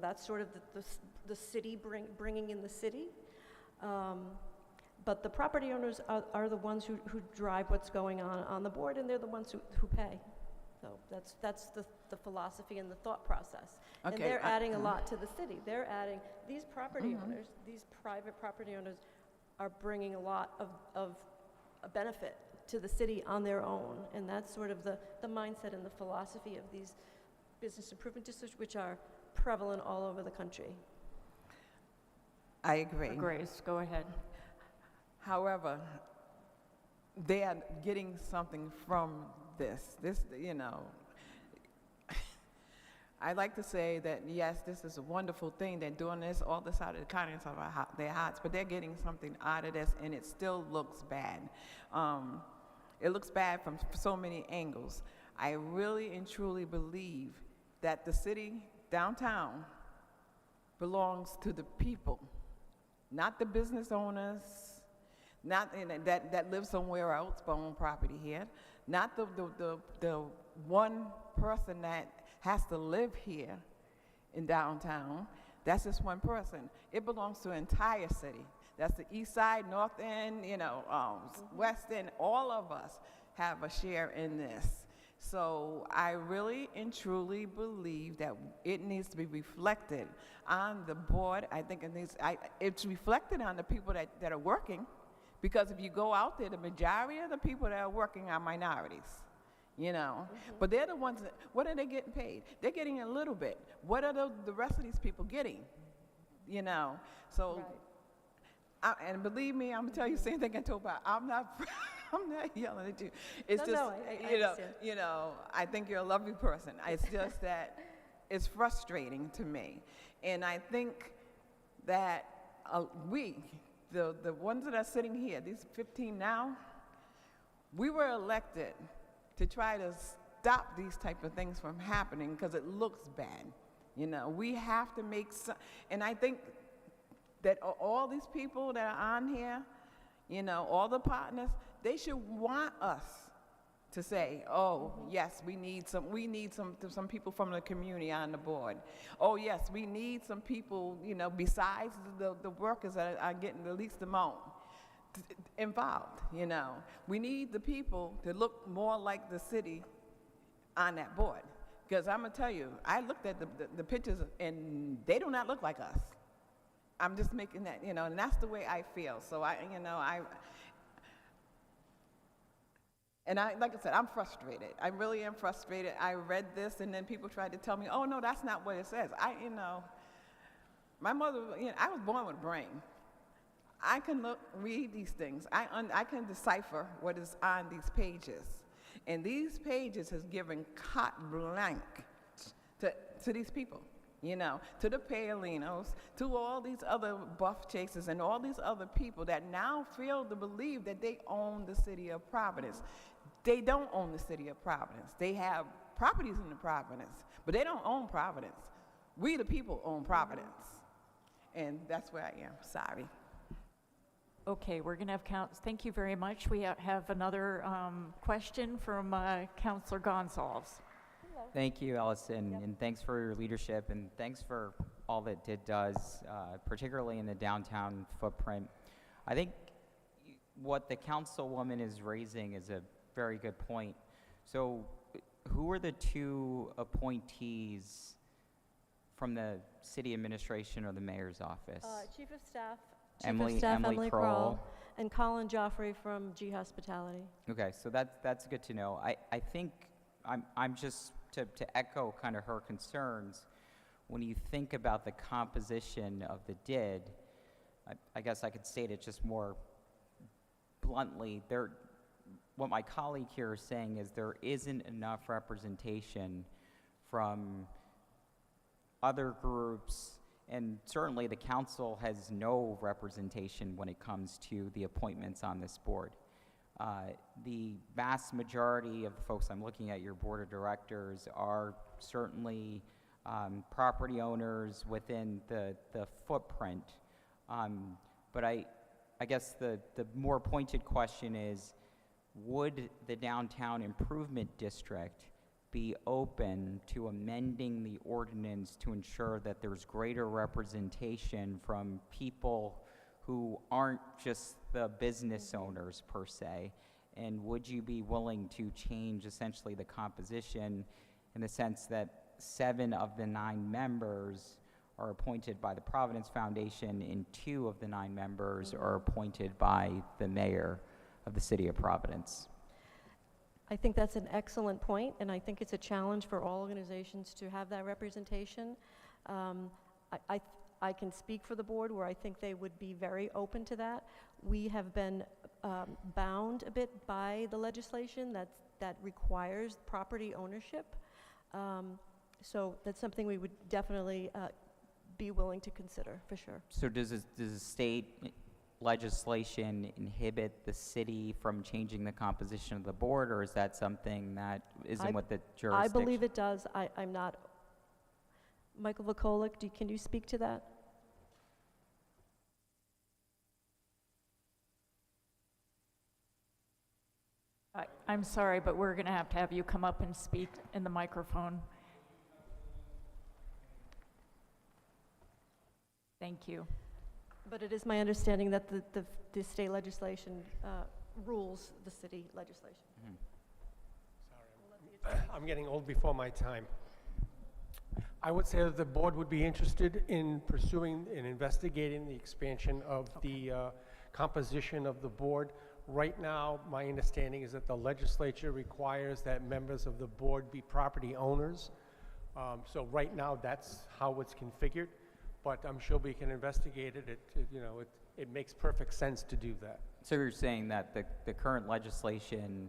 I: that's sort of the city bringing in the city. But the property owners are the ones who drive what's going on the board, and they're the ones who pay. So that's the philosophy and the thought process.
D: Okay,
I: And they're adding a lot to the city. They're adding, these property owners, these private property owners are bringing a lot of a benefit to the city on their own. And that's sort of the mindset and the philosophy of these business improvement districts, which are prevalent all over the country.
D: I agree.
A: Grace, go ahead.
D: However, they are getting something from this. I like to say that, yes, this is a wonderful thing. They're doing this all this out of the kindness of their hearts, but they're getting something out of this, and it still looks bad. It looks bad from so many angles. I really and truly believe that the city downtown belongs to the people. not the business owners, not that live somewhere else but own property here, not the one person that has to live here in downtown. That's just one person. It belongs to the entire city. That's the east side, north end, west end. All of us have a share in this. So I really and truly believe that it needs to be reflected on the board. I think it's reflected on the people that are working, because if you go out there, the majority of the people that are working are minorities. But they're the ones that, what are they getting paid? They're getting a little bit. What are the rest of these people getting? So, and believe me, I'm gonna tell you the same thing I told about. I'm not yelling at you. It's
I: I understand.
D: I think you're a lovely person. It's just that it's frustrating to me. And I think that the ones that are sitting here, these 15 now, we were elected to try to stop these type of things from happening because it looks bad. We have to make some, and I think that all these people that are on here, all the partners, they should want us to say, oh, yes, we need some people from the community on the board. Oh, yes, we need some people, besides the workers that are getting the least amount involved. We need the people to look more like the city on that board. Because I'm going to tell you, I looked at the pictures, and they do not look like us. I'm just making that, and that's the way I feel. So like I said, I'm frustrated. I really am frustrated. I read this, and then people tried to tell me, oh, no, that's not what it says. My mother, I was born with a brain. I can read these things. I can decipher what is on these pages. And these pages has given carte blanche to these people, to the Paolinos, to all these other buff chasers and all these other people that now feel to believe that they own the city of Providence. They don't own the city of Providence. They have properties in the Providence, but they don't own Providence. We, the people, own Providence. And that's where I am. Sorry.
A: Okay, we're going to have thank you very much. We have another question from Councilor Gonsalves.
J: Thank you, Allison, and thanks for your leadership, and thanks for all that DID does, particularly in the downtown footprint. I think what the councilwoman is raising is a very good point. So who are the two appointees from the city administration or the mayor's office?
I: Chief of Staff
J: Emily
I: Kroll, and Colin Joffrey from G Hospitality.
J: Okay, so that's good to know. I think I'm just to echo kind of her concerns. When you think about the composition of the DID, I guess I could state it just more bluntly. What my colleague here is saying is there isn't enough representation from other groups, and certainly the council has no representation when it comes to the appointments on this board. The vast majority of the folks I'm looking at, your board of directors, are certainly property owners within the footprint. But I guess the more pointed question is, would the downtown improvement district be open to amending the ordinance to ensure that there's greater representation from people who aren't just the business owners per se? And would you be willing to change essentially the composition in the sense that 7 of the 9 members are appointed by the Providence Foundation and 2 of the 9 members are appointed by the mayor of the city of Providence?
I: I think that's an excellent point, and I think it's a challenge for all organizations to have that representation. I can speak for the board where I think they would be very open to that. We have been bound a bit by the legislation that requires property ownership. So that's something we would definitely be willing to consider, for sure.
J: So does the state legislation inhibit the city from changing the composition of the board, or is that something that isn't with the jurisdiction?
I: I believe it does. I'm not. Michael Vakolik, can you speak to that?
A: I'm sorry, but we're going to have you come up and speak in the microphone. Thank you.
I: But it is my understanding that the state legislation rules the city legislation.
C: I'm getting old before my time. I would say that the board would be interested in pursuing and investigating the expansion of the composition of the board. Right now, my understanding is that the legislature requires that members of the board be property owners. So right now, that's how it's configured, but I'm sure we can investigate it. It makes perfect sense to do that.
J: So you're saying that the current legislation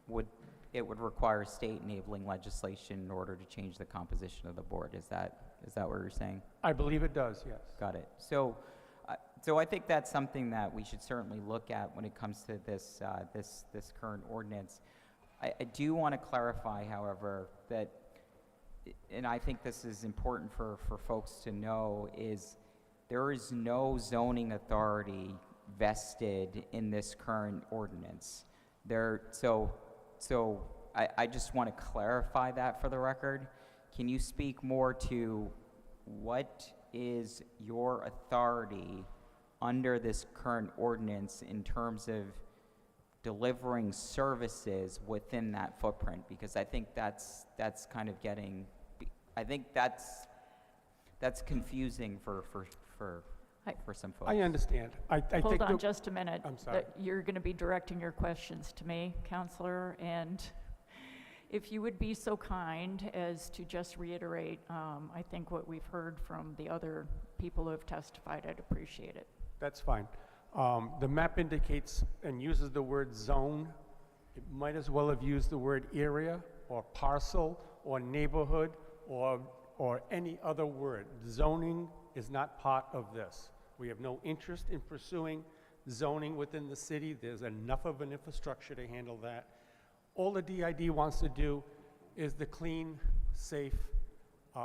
J: would require state enabling legislation in order to change the composition of the board? Is that what you're saying?
C: I believe it does, yes.
J: Got it. So I think that's something that we should certainly look at when it comes to this current ordinance. I do want to clarify, however, that, and I think this is important for folks to know, is there is no zoning authority vested in this current ordinance. So I just want to clarify that for the record. Can you speak more to what is your authority under this current ordinance in terms of delivering services within that footprint? Because I think that's kind of getting, I think that's confusing for some folks.
C: I understand. I think
A: Hold on just a minute.
C: I'm sorry.
A: You're going to be directing your questions to me, Counselor, and if you would be so kind as to just reiterate, I think what we've heard from the other people who have testified, I'd appreciate it.
C: That's fine. The map indicates and uses the word zone. It might as well have used the word area or parcel or neighborhood or any other word. Zoning is not part of this. We have no interest in pursuing zoning within the city. There's enough of an infrastructure to handle that. All the DID wants to do is the clean, safe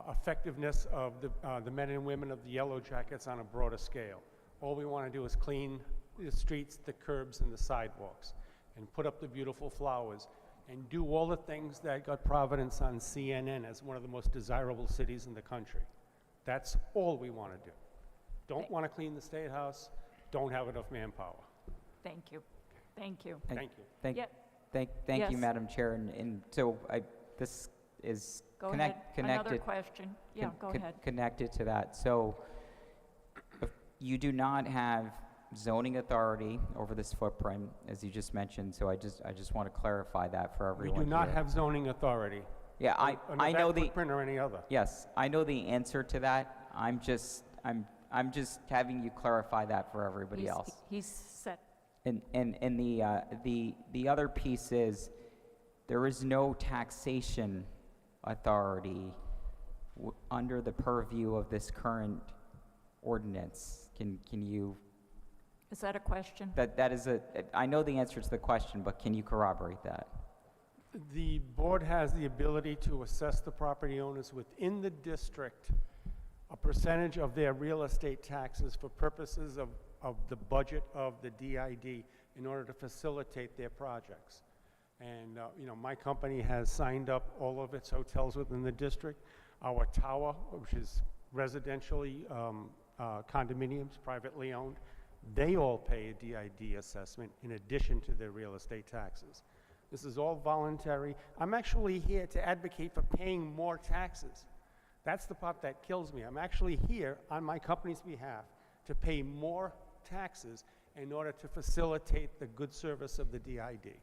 C: effectiveness of the men and women of the Yellow Jackets on a broader scale. All we want to do is clean the streets, the curbs, and the sidewalks, and put up the beautiful flowers, and do all the things that got Providence on CNN as one of the most desirable cities in the country. That's all we want to do. Don't want to clean the State House, don't have enough manpower.
A: Thank you. Thank you.
C: Thank you.
J: Thank
A: Yes.
J: you, Madam Chair. And so this is
A: Go ahead. Another
J: connected.
A: question. Yeah, go ahead.
J: Connected to that. So if you do not have zoning authority over this footprint, as you just mentioned. So I just want to clarify that for
C: We
J: everyone
C: do not
J: here.
C: have zoning authority.
J: Yeah,
C: on
J: I know
C: that
J: the
C: footprint or any other.
J: yes, I know the answer to that. I'm just having you clarify that for everybody else.
A: He's set.
J: And the other piece is there is no taxation authority under the purview of this current ordinance. Can you?
A: Is that a question?
J: That is I know the answer to the question, but can you corroborate that?
C: The board has the ability to assess the property owners within the district a percentage of their real estate taxes for purposes of the budget of the DID in order to facilitate their projects. And, my company has signed up all of its hotels within the district. Our tower, which is residentially condominiums, privately owned, they all pay a DID assessment in addition to their real estate taxes. This is all voluntary. I'm actually here to advocate for paying more taxes. That's the part that kills me. I'm actually here on my company's behalf to pay more taxes in order to facilitate the good service of the DID.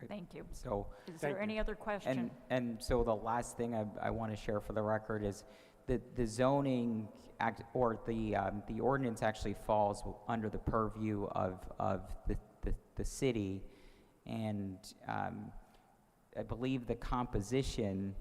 A: Thank you.
J: So,
A: Is there any other question?
J: and so the last thing I want to share for the record is the zoning act, or the ordinance actually falls under the purview of the city, and I believe the composition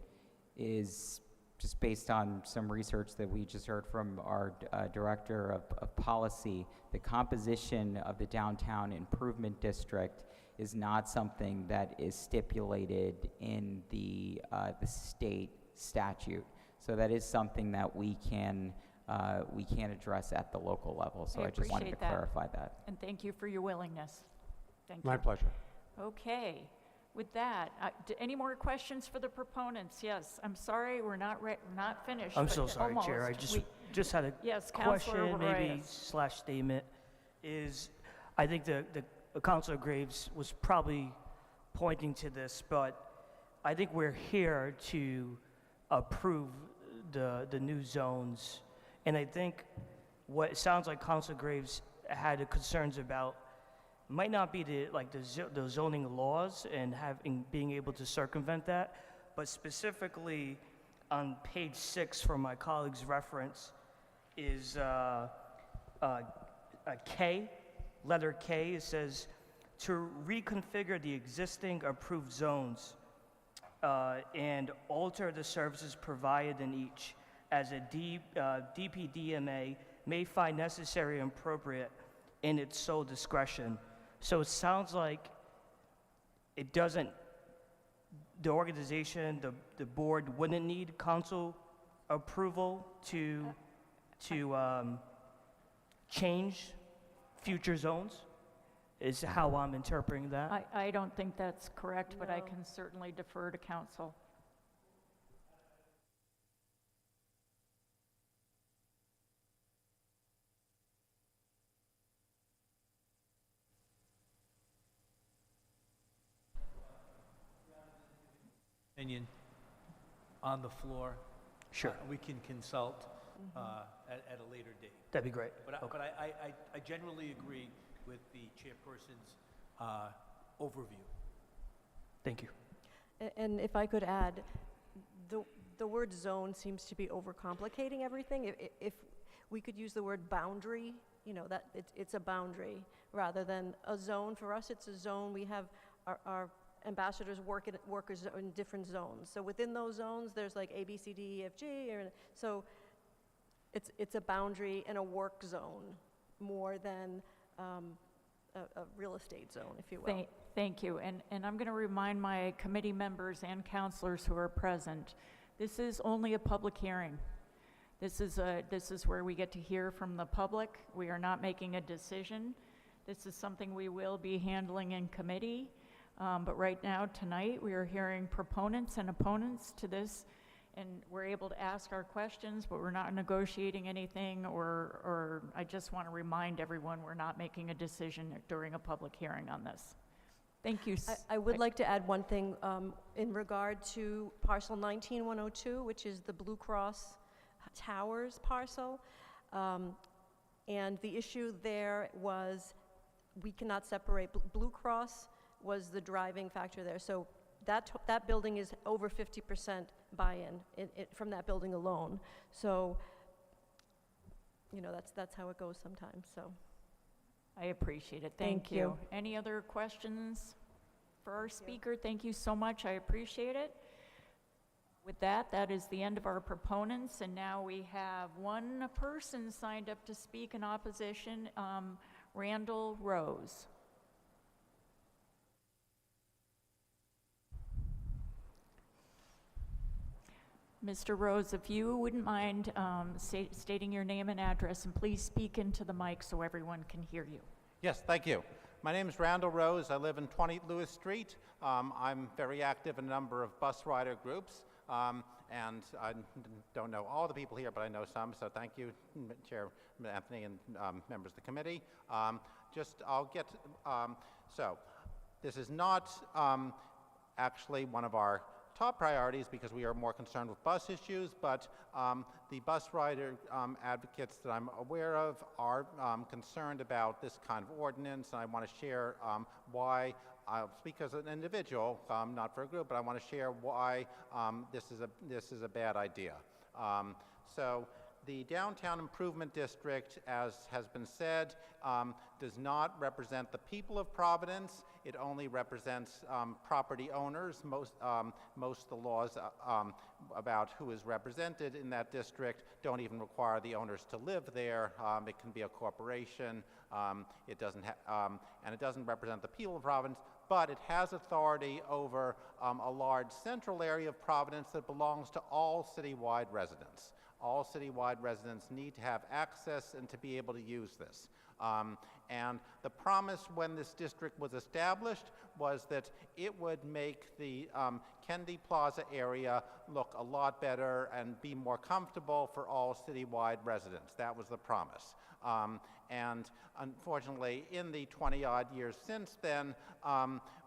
J: is just based on some research that we just heard from our director of policy. The composition of the downtown improvement district is not something that is stipulated in the state statute. So that is something that we can address at the local level. So
A: I
J: I just wanted to
A: appreciate that.
J: clarify that.
A: And thank you for your willingness. Thank you.
C: My pleasure.
A: Okay. With that, any more questions for the proponents? Yes, I'm sorry, we're not finished.
K: I'm
A: but
K: so sorry, Chair. I
A: almost.
K: just had a
A: Yes, Councilor
K: question, maybe
A: Reyes.
K: slash statement. I think the Councilor Graves was probably pointing to this, but I think we're here to approve the new zones. And I think what it sounds like Councilor Graves had concerns about might not be the zoning laws and being able to circumvent that, but specifically on page 6 for my colleague's reference is a K, letter K. It says to reconfigure the existing approved zones and alter the services provided in each as a DPDMA may find necessary and appropriate in its sole discretion. So it sounds like it doesn't, the organization, the board wouldn't need council approval to change future zones, is how I'm interpreting that.
A: I don't think that's correct, but I
I: No.
A: can certainly defer to council.
L: Opinion on the floor.
K: Sure.
L: We can consult at a later date.
K: That'd be great.
L: But
K: Okay.
L: I generally agree with the chairperson's overview.
K: Thank you.
I: And if I could add, the word zone seems to be overcomplicating everything. If we could use the word boundary, that it's a boundary rather than a zone. For us, it's a zone. We have our ambassadors workers in different zones. So within those zones, there's like A, B, C, D, E, F, G. So it's a boundary and a work zone more than a real estate zone, if you will.
A: Thank you. And I'm going to remind my committee members and councilors who are present, this is only a public hearing. This is where we get to hear from the public. We are not making a decision. This is something we will be handling in committee. But right now, tonight, we are hearing proponents and opponents to this, and we're able to ask our questions, but we're not negotiating anything, or I just want to remind everyone we're not making a decision during a public hearing on this. Thank you.
I: I would like to add one thing in regard to parcel 19102, which is the Blue Cross Towers parcel. And the issue there was we cannot separate. Blue Cross was the driving factor there. So that building is over 50% buy-in from that building alone. So, that's how it goes sometimes, so.
A: I appreciate it. Thank you. Any other questions for our speaker? Thank you so much. I appreciate it. With that is the end of our proponents, and now we have one person signed up to speak in opposition, Randall Rose. Mr. Rose, if you wouldn't mind stating your name and address, and please speak into the mic so everyone can hear you.
M: Yes, thank you. My name is Randall Rose. I live in 20 Lewis Street. I'm very active in a number of bus rider groups, and I don't know all the people here, but I know some, so thank you, Chair Anthony and members of the committee. So this is not actually one of our top priorities because we are more concerned with bus issues, but the bus rider advocates that I'm aware of are concerned about this kind of ordinance, and I want to share why. I'll speak as an individual, not for a group, but I want to share why this is a bad idea. So the Downtown Improvement District, as has been said, does not represent the people of Providence. It only represents property owners. Most of the laws about who is represented in that district don't even require the owners to live there. It can be a corporation. It doesn't represent the people of Providence, but it has authority over a large central area of Providence that belongs to all citywide residents. All citywide residents need to have access and to be able to use this. And the promise when this district was established was that it would make the Kennedy Plaza area look a lot better and be more comfortable for all citywide residents. That was the promise. And unfortunately, in the 20-odd years since then,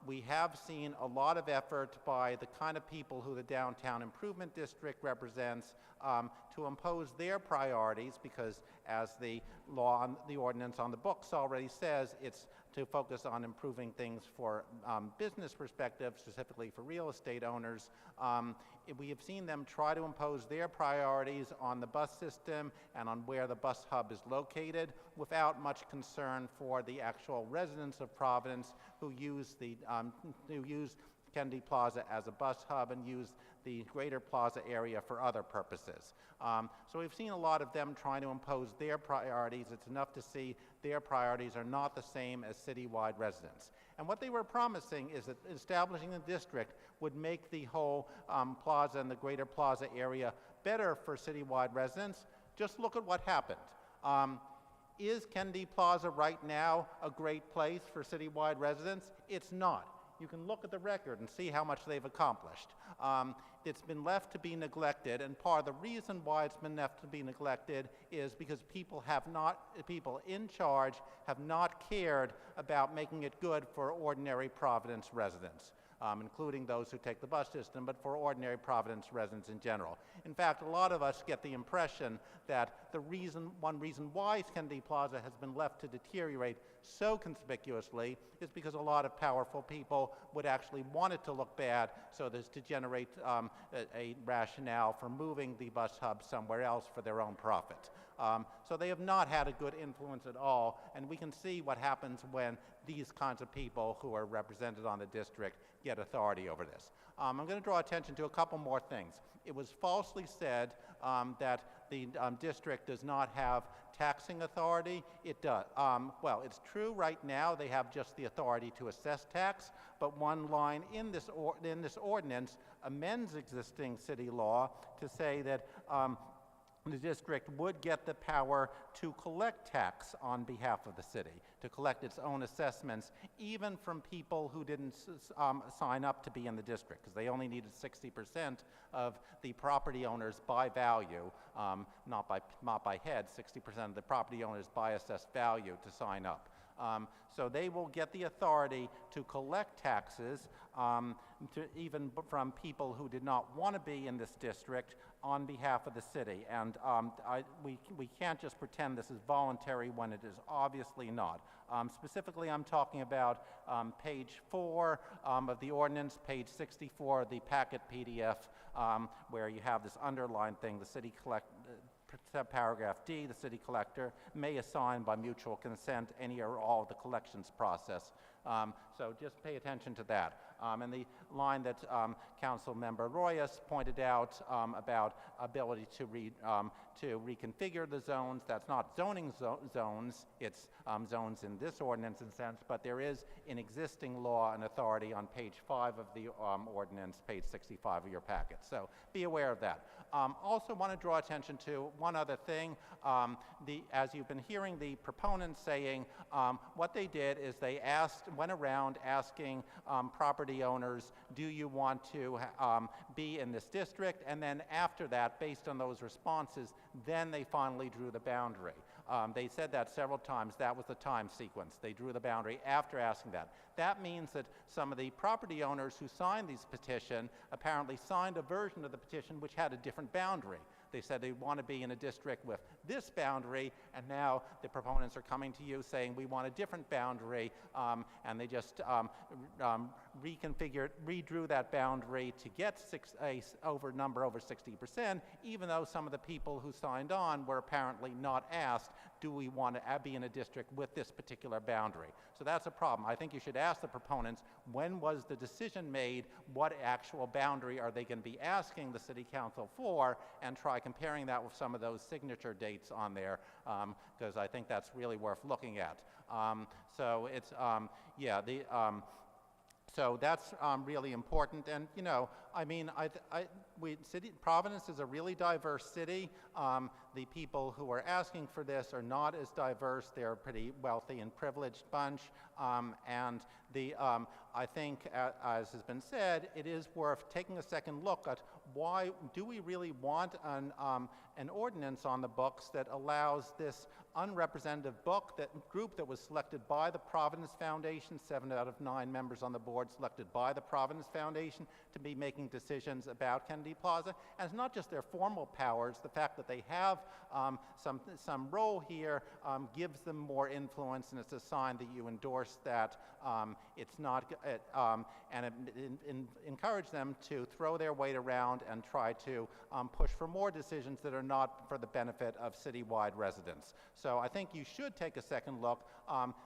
M: we have seen a lot of effort by the kind of people who the Downtown Improvement District represents to impose their priorities, because as the law, the ordinance on the books already says, it's to focus on improving things for business perspective, specifically for real estate owners. We have seen them try to impose their priorities on the bus system and on where the bus hub is located without much concern for the actual residents of Providence who use Kennedy Plaza as a bus hub and use the greater plaza area for other purposes. So we've seen a lot of them trying to impose their priorities. It's enough to see their priorities are not the same as citywide residents. And what they were promising is that establishing the district would make the whole plaza and the greater plaza area better for citywide residents. Just look at what happened. Is Kennedy Plaza right now a great place for citywide residents? It's not. You can look at the record and see how much they've accomplished. It's been left to be neglected, and part of the reason why it's been left to be neglected is because people in charge have not cared about making it good for ordinary Providence residents, including those who take the bus system, but for ordinary Providence residents in general. In fact, a lot of us get the impression that one reason why Kennedy Plaza has been left to deteriorate so conspicuously is because a lot of powerful people would actually want it to look bad, so as to generate a rationale for moving the bus hub somewhere else for their own profit. So they have not had a good influence at all, and we can see what happens when these kinds of people who are represented on the district get authority over this. I'm going to draw attention to a couple more things. It was falsely said that the district does not have taxing authority. It does. Well, it's true right now they have just the authority to assess tax, but one line in this ordinance amends existing city law to say that the district would get the power to collect tax on behalf of the city, to collect its own assessments, even from people who didn't sign up to be in the district, because they only needed 60% of the property owners by value, not by head, 60% of the property owners by assessed value to sign up. So they will get the authority to collect taxes even from people who did not want to be in this district on behalf of the city. And we can't just pretend this is voluntary when it is obviously not. Specifically, I'm talking about page 4 of the ordinance, page 64 of the packet PDF, where you have this underlined thing, the city paragraph D, the city collector may assign by mutual consent any or all of the collections process. So just pay attention to that. And the line that Council Member Royas pointed out about ability to reconfigure the zones, that's not zoning zones, it's zones in this ordinance in a sense, but there is in existing law and authority on page 5 of the ordinance, page 65 of your packet. So be aware of that. Also want to draw attention to one other thing. As you've been hearing the proponents saying, what they did is they went around asking property owners, do you want to be in this district? And then after that, based on those responses, then they finally drew the boundary. They said that several times. That was the time sequence. They drew the boundary after asking that. That means that some of the property owners who signed this petition apparently signed a version of the petition which had a different boundary. They said they want to be in a district with this boundary, and now the proponents are coming to you saying we want a different boundary, and they just redrew that boundary to get a number over 60%, even though some of the people who signed on were apparently not asked, do we want to be in a district with this particular boundary? So that's a problem. I think you should ask the proponents, when was the decision made? What actual boundary are they going to be asking the city council for? And try comparing that with some of those signature dates on there, because I think that's really worth looking at. So So that's really important. And, you know, I mean, Providence is a really diverse city. The people who are asking for this are not as diverse. They're a pretty wealthy and privileged bunch. And I think, as has been said, it is worth taking a second look at why do we really want an ordinance on the books that allows this unrepresentative group that was selected by the Providence Foundation, 7 out of 9 members on the board selected by the Providence Foundation, to be making decisions about Kennedy Plaza. And it's not just their formal powers. The fact that they have some role here gives them more influence, and it's a sign that you endorse that. It's not, and it encourage them to throw their weight around and try to push for more decisions that are not for the benefit of citywide residents. So I think you should take a second look.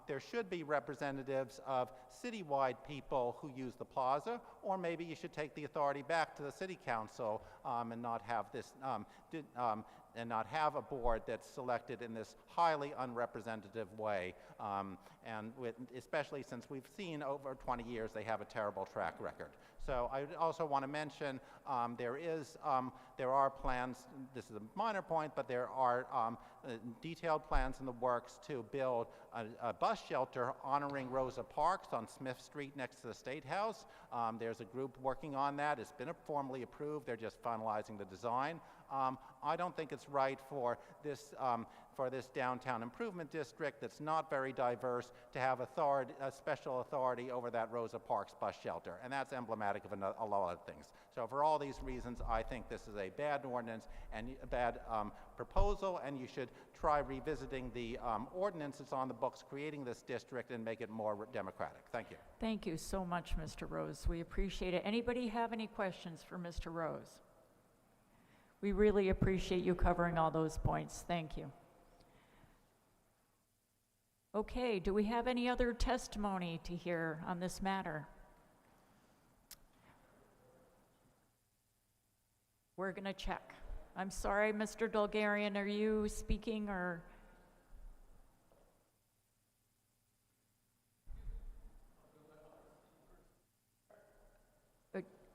M: There should be representatives of citywide people who use the plaza, or maybe you should take the authority back to the city council and not have this and not have a board that's selected in this highly unrepresentative way, especially since we've seen over 20 years they have a terrible track record. So I also want to mention there are plans, this is a minor point, but there are detailed plans in the works to build a bus shelter honoring Rosa Parks on Smith Street next to the State House. There's a group working on that. It's been formally approved. They're just finalizing the design. I don't think it's right for this downtown improvement district that's not very diverse to have a special authority over that Rosa Parks bus shelter, and that's emblematic of a lot of things. So for all these reasons, I think this is a bad ordinance and a bad proposal, and you should try revisiting the ordinance that's on the books creating this district and make it more democratic. Thank you.
A: Thank you so much, Mr. Rose. We appreciate it. Anybody have any questions for Mr. Rose? We really appreciate you covering all those points. Thank you. Okay, do we have any other testimony to hear on this matter? We're going to check. I'm sorry, Mr. Dolgarian, are you speaking or?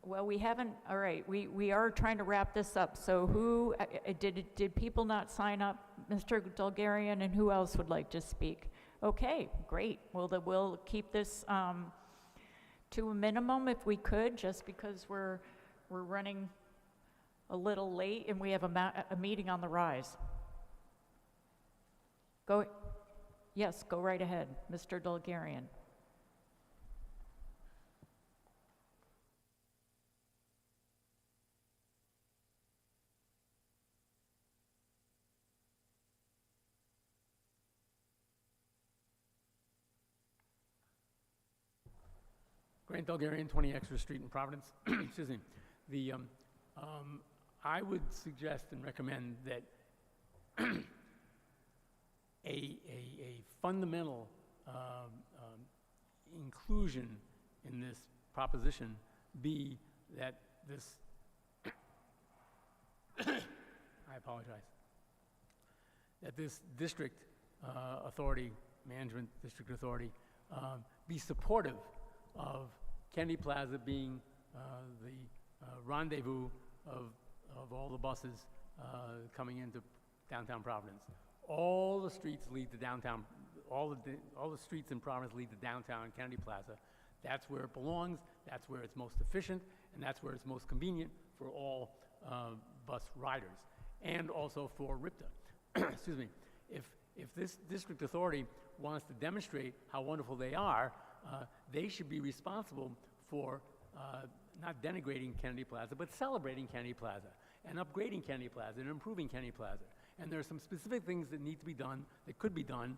A: Well, we haven't, all right, we are trying to wrap this up. So who, did people not sign up? Mr. Dolgarian, and who else would like to speak? Okay, great. Well, we'll keep this to a minimum if we could, just because we're running a little late and we have a meeting on the rise. Yes, go right ahead, Mr. Dolgarian.
N: Grant Dolgarian, 20 Exeter Street in Providence. Excuse me. I would suggest and recommend that a fundamental inclusion in this proposition be that this, I apologize, that this district authority, management district authority, be supportive of Kennedy Plaza being the rendezvous of all the buses coming into downtown Providence. All the streets lead to downtown, all the streets in Providence lead to downtown Kennedy Plaza. That's where it belongs, that's where it's most efficient, and that's where it's most convenient for all bus riders, and also for RIPTA. Excuse me. If this district authority wants to demonstrate how wonderful they are, they should be responsible for not denigrating Kennedy Plaza, but celebrating Kennedy Plaza and upgrading Kennedy Plaza and improving Kennedy Plaza. And there are some specific things that need to be done, that could be done,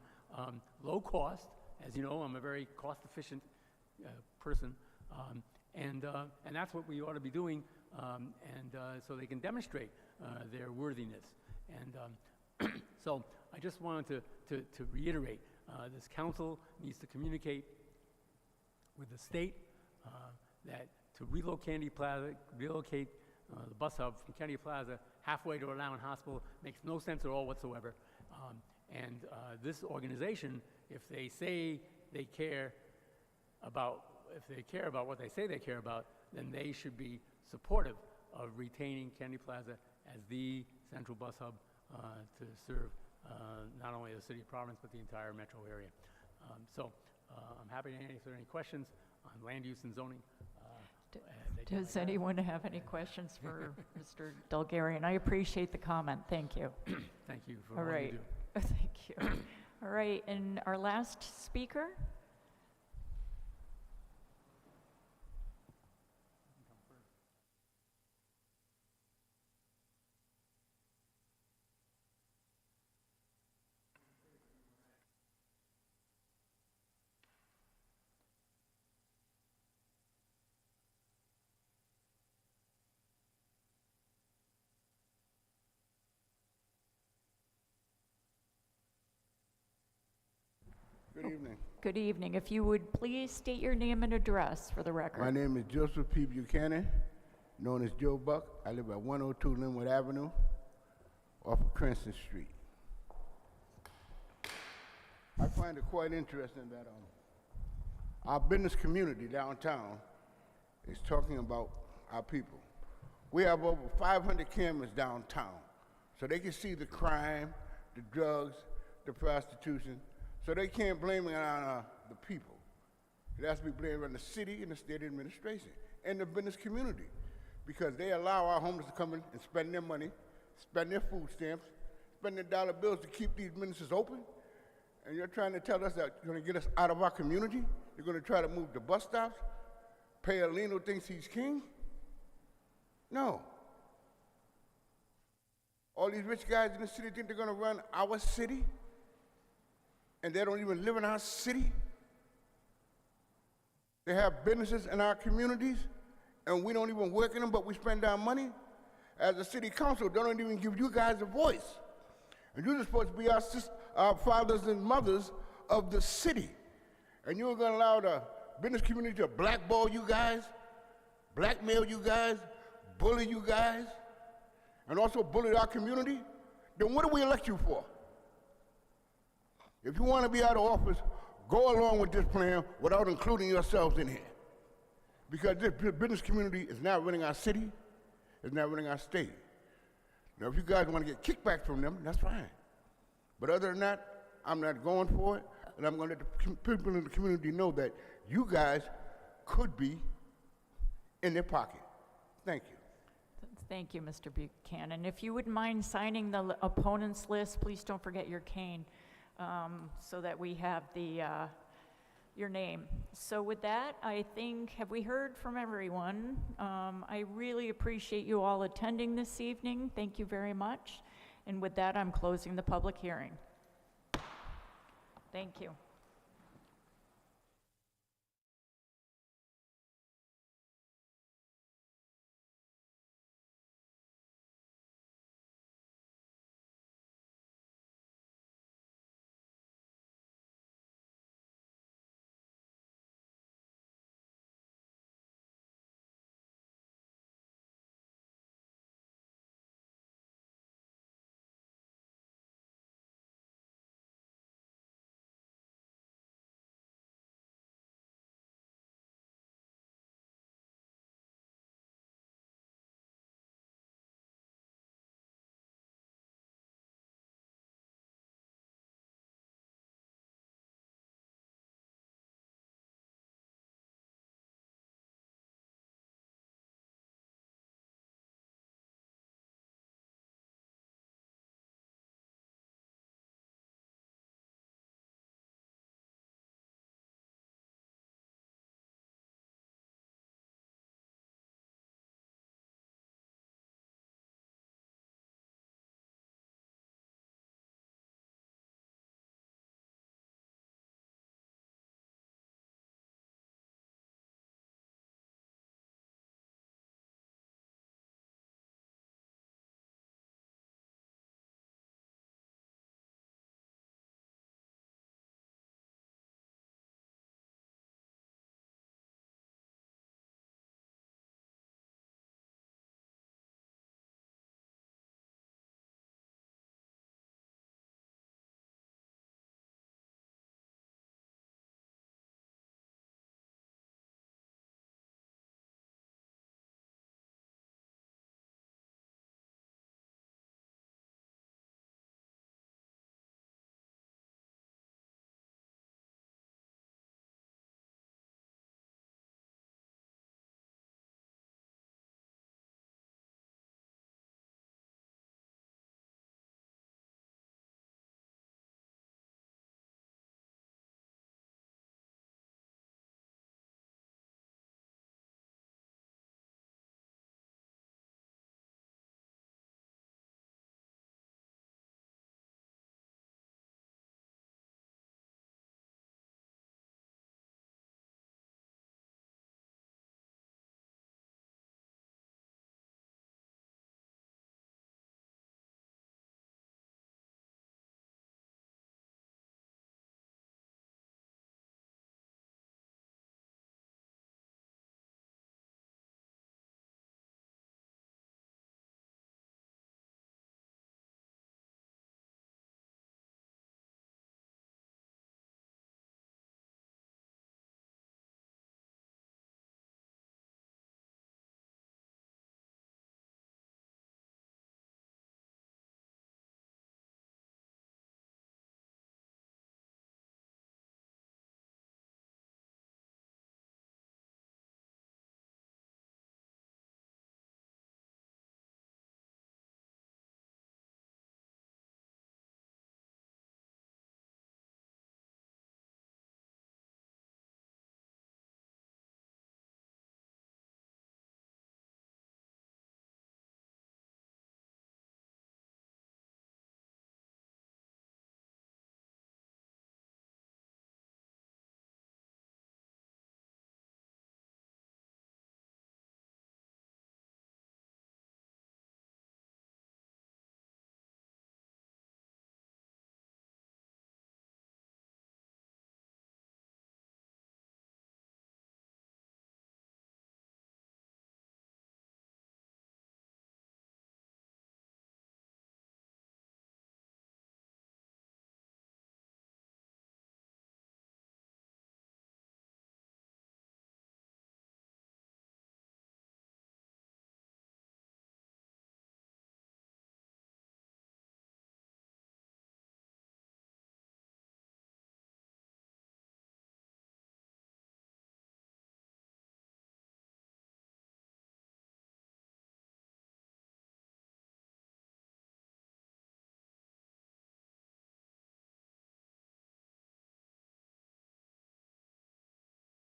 N: low cost. As you know, I'm a very cost-efficient person, and that's what we ought to be doing, so they can demonstrate their worthiness. And so I just wanted to reiterate, this council needs to communicate with the state that to relocate the bus hub from Kennedy Plaza halfway to Rhode Island Hospital makes no sense at all whatsoever. And this organization, if they say they care about if they care about what they say they care about, then they should be supportive of retaining Kennedy Plaza as the central bus hub to serve not only the city of Providence, but the entire metro area. I'm happy to answer any questions on land use and zoning.
A: Does anyone have any questions for Mr. Dulgarian? I appreciate the comment. Thank you.
N: Thank you for
A: All
N: all
A: right.
N: you do.
A: Thank you. All right, and our last speaker?
O: Good evening.
A: Good evening. If you would please state your name and address for the record.
O: My name is Joseph P. Buchanan, known as Joe Buck. I live at 102 Linwood Avenue, off of Cranston Street. I find it quite interesting that our business community downtown is talking about our people. We have over 500 cameras downtown, so they can see the crime, the drugs, the prostitution. So they can't blame it on the people. It has to be blamed on the city and the state administration and the business community, because they allow our homeless to come in and spend their money, spend their food stamps, spend their dollar bills to keep these businesses open. And you're trying to tell us that you're going to get us out of our community? You're going to try to move the bus stops? Pay a Lino thinks he's king? No. All these rich guys in the city think they're going to run our city? And they don't even live in our city? They have businesses in our communities, and we don't even work in them, but we spend our money? As a city council, they don't even give you guys a voice. And you're supposed to be our fathers and mothers of the city. And you're going to allow the business community to blackball you guys, blackmail you guys, bully you guys, and also bully our community? Then what do we elect you for? If you want to be out of office, go along with this plan without including yourselves in here. Because this business community is not running our city, it's not running our state. Now, if you guys want to get kickback from them, that's fine. But other than that, I'm not going for it, and I'm going to let the people in the community know that you guys could be in their pocket. Thank you.
A: Thank you, Mr. Buchanan. If you wouldn't mind signing the opponents list, please don't forget your cane. So that we have your name. So with that, I think, have we heard from everyone? I really appreciate you all attending this evening. Thank you very much. And with that, I'm closing the public hearing. Thank you.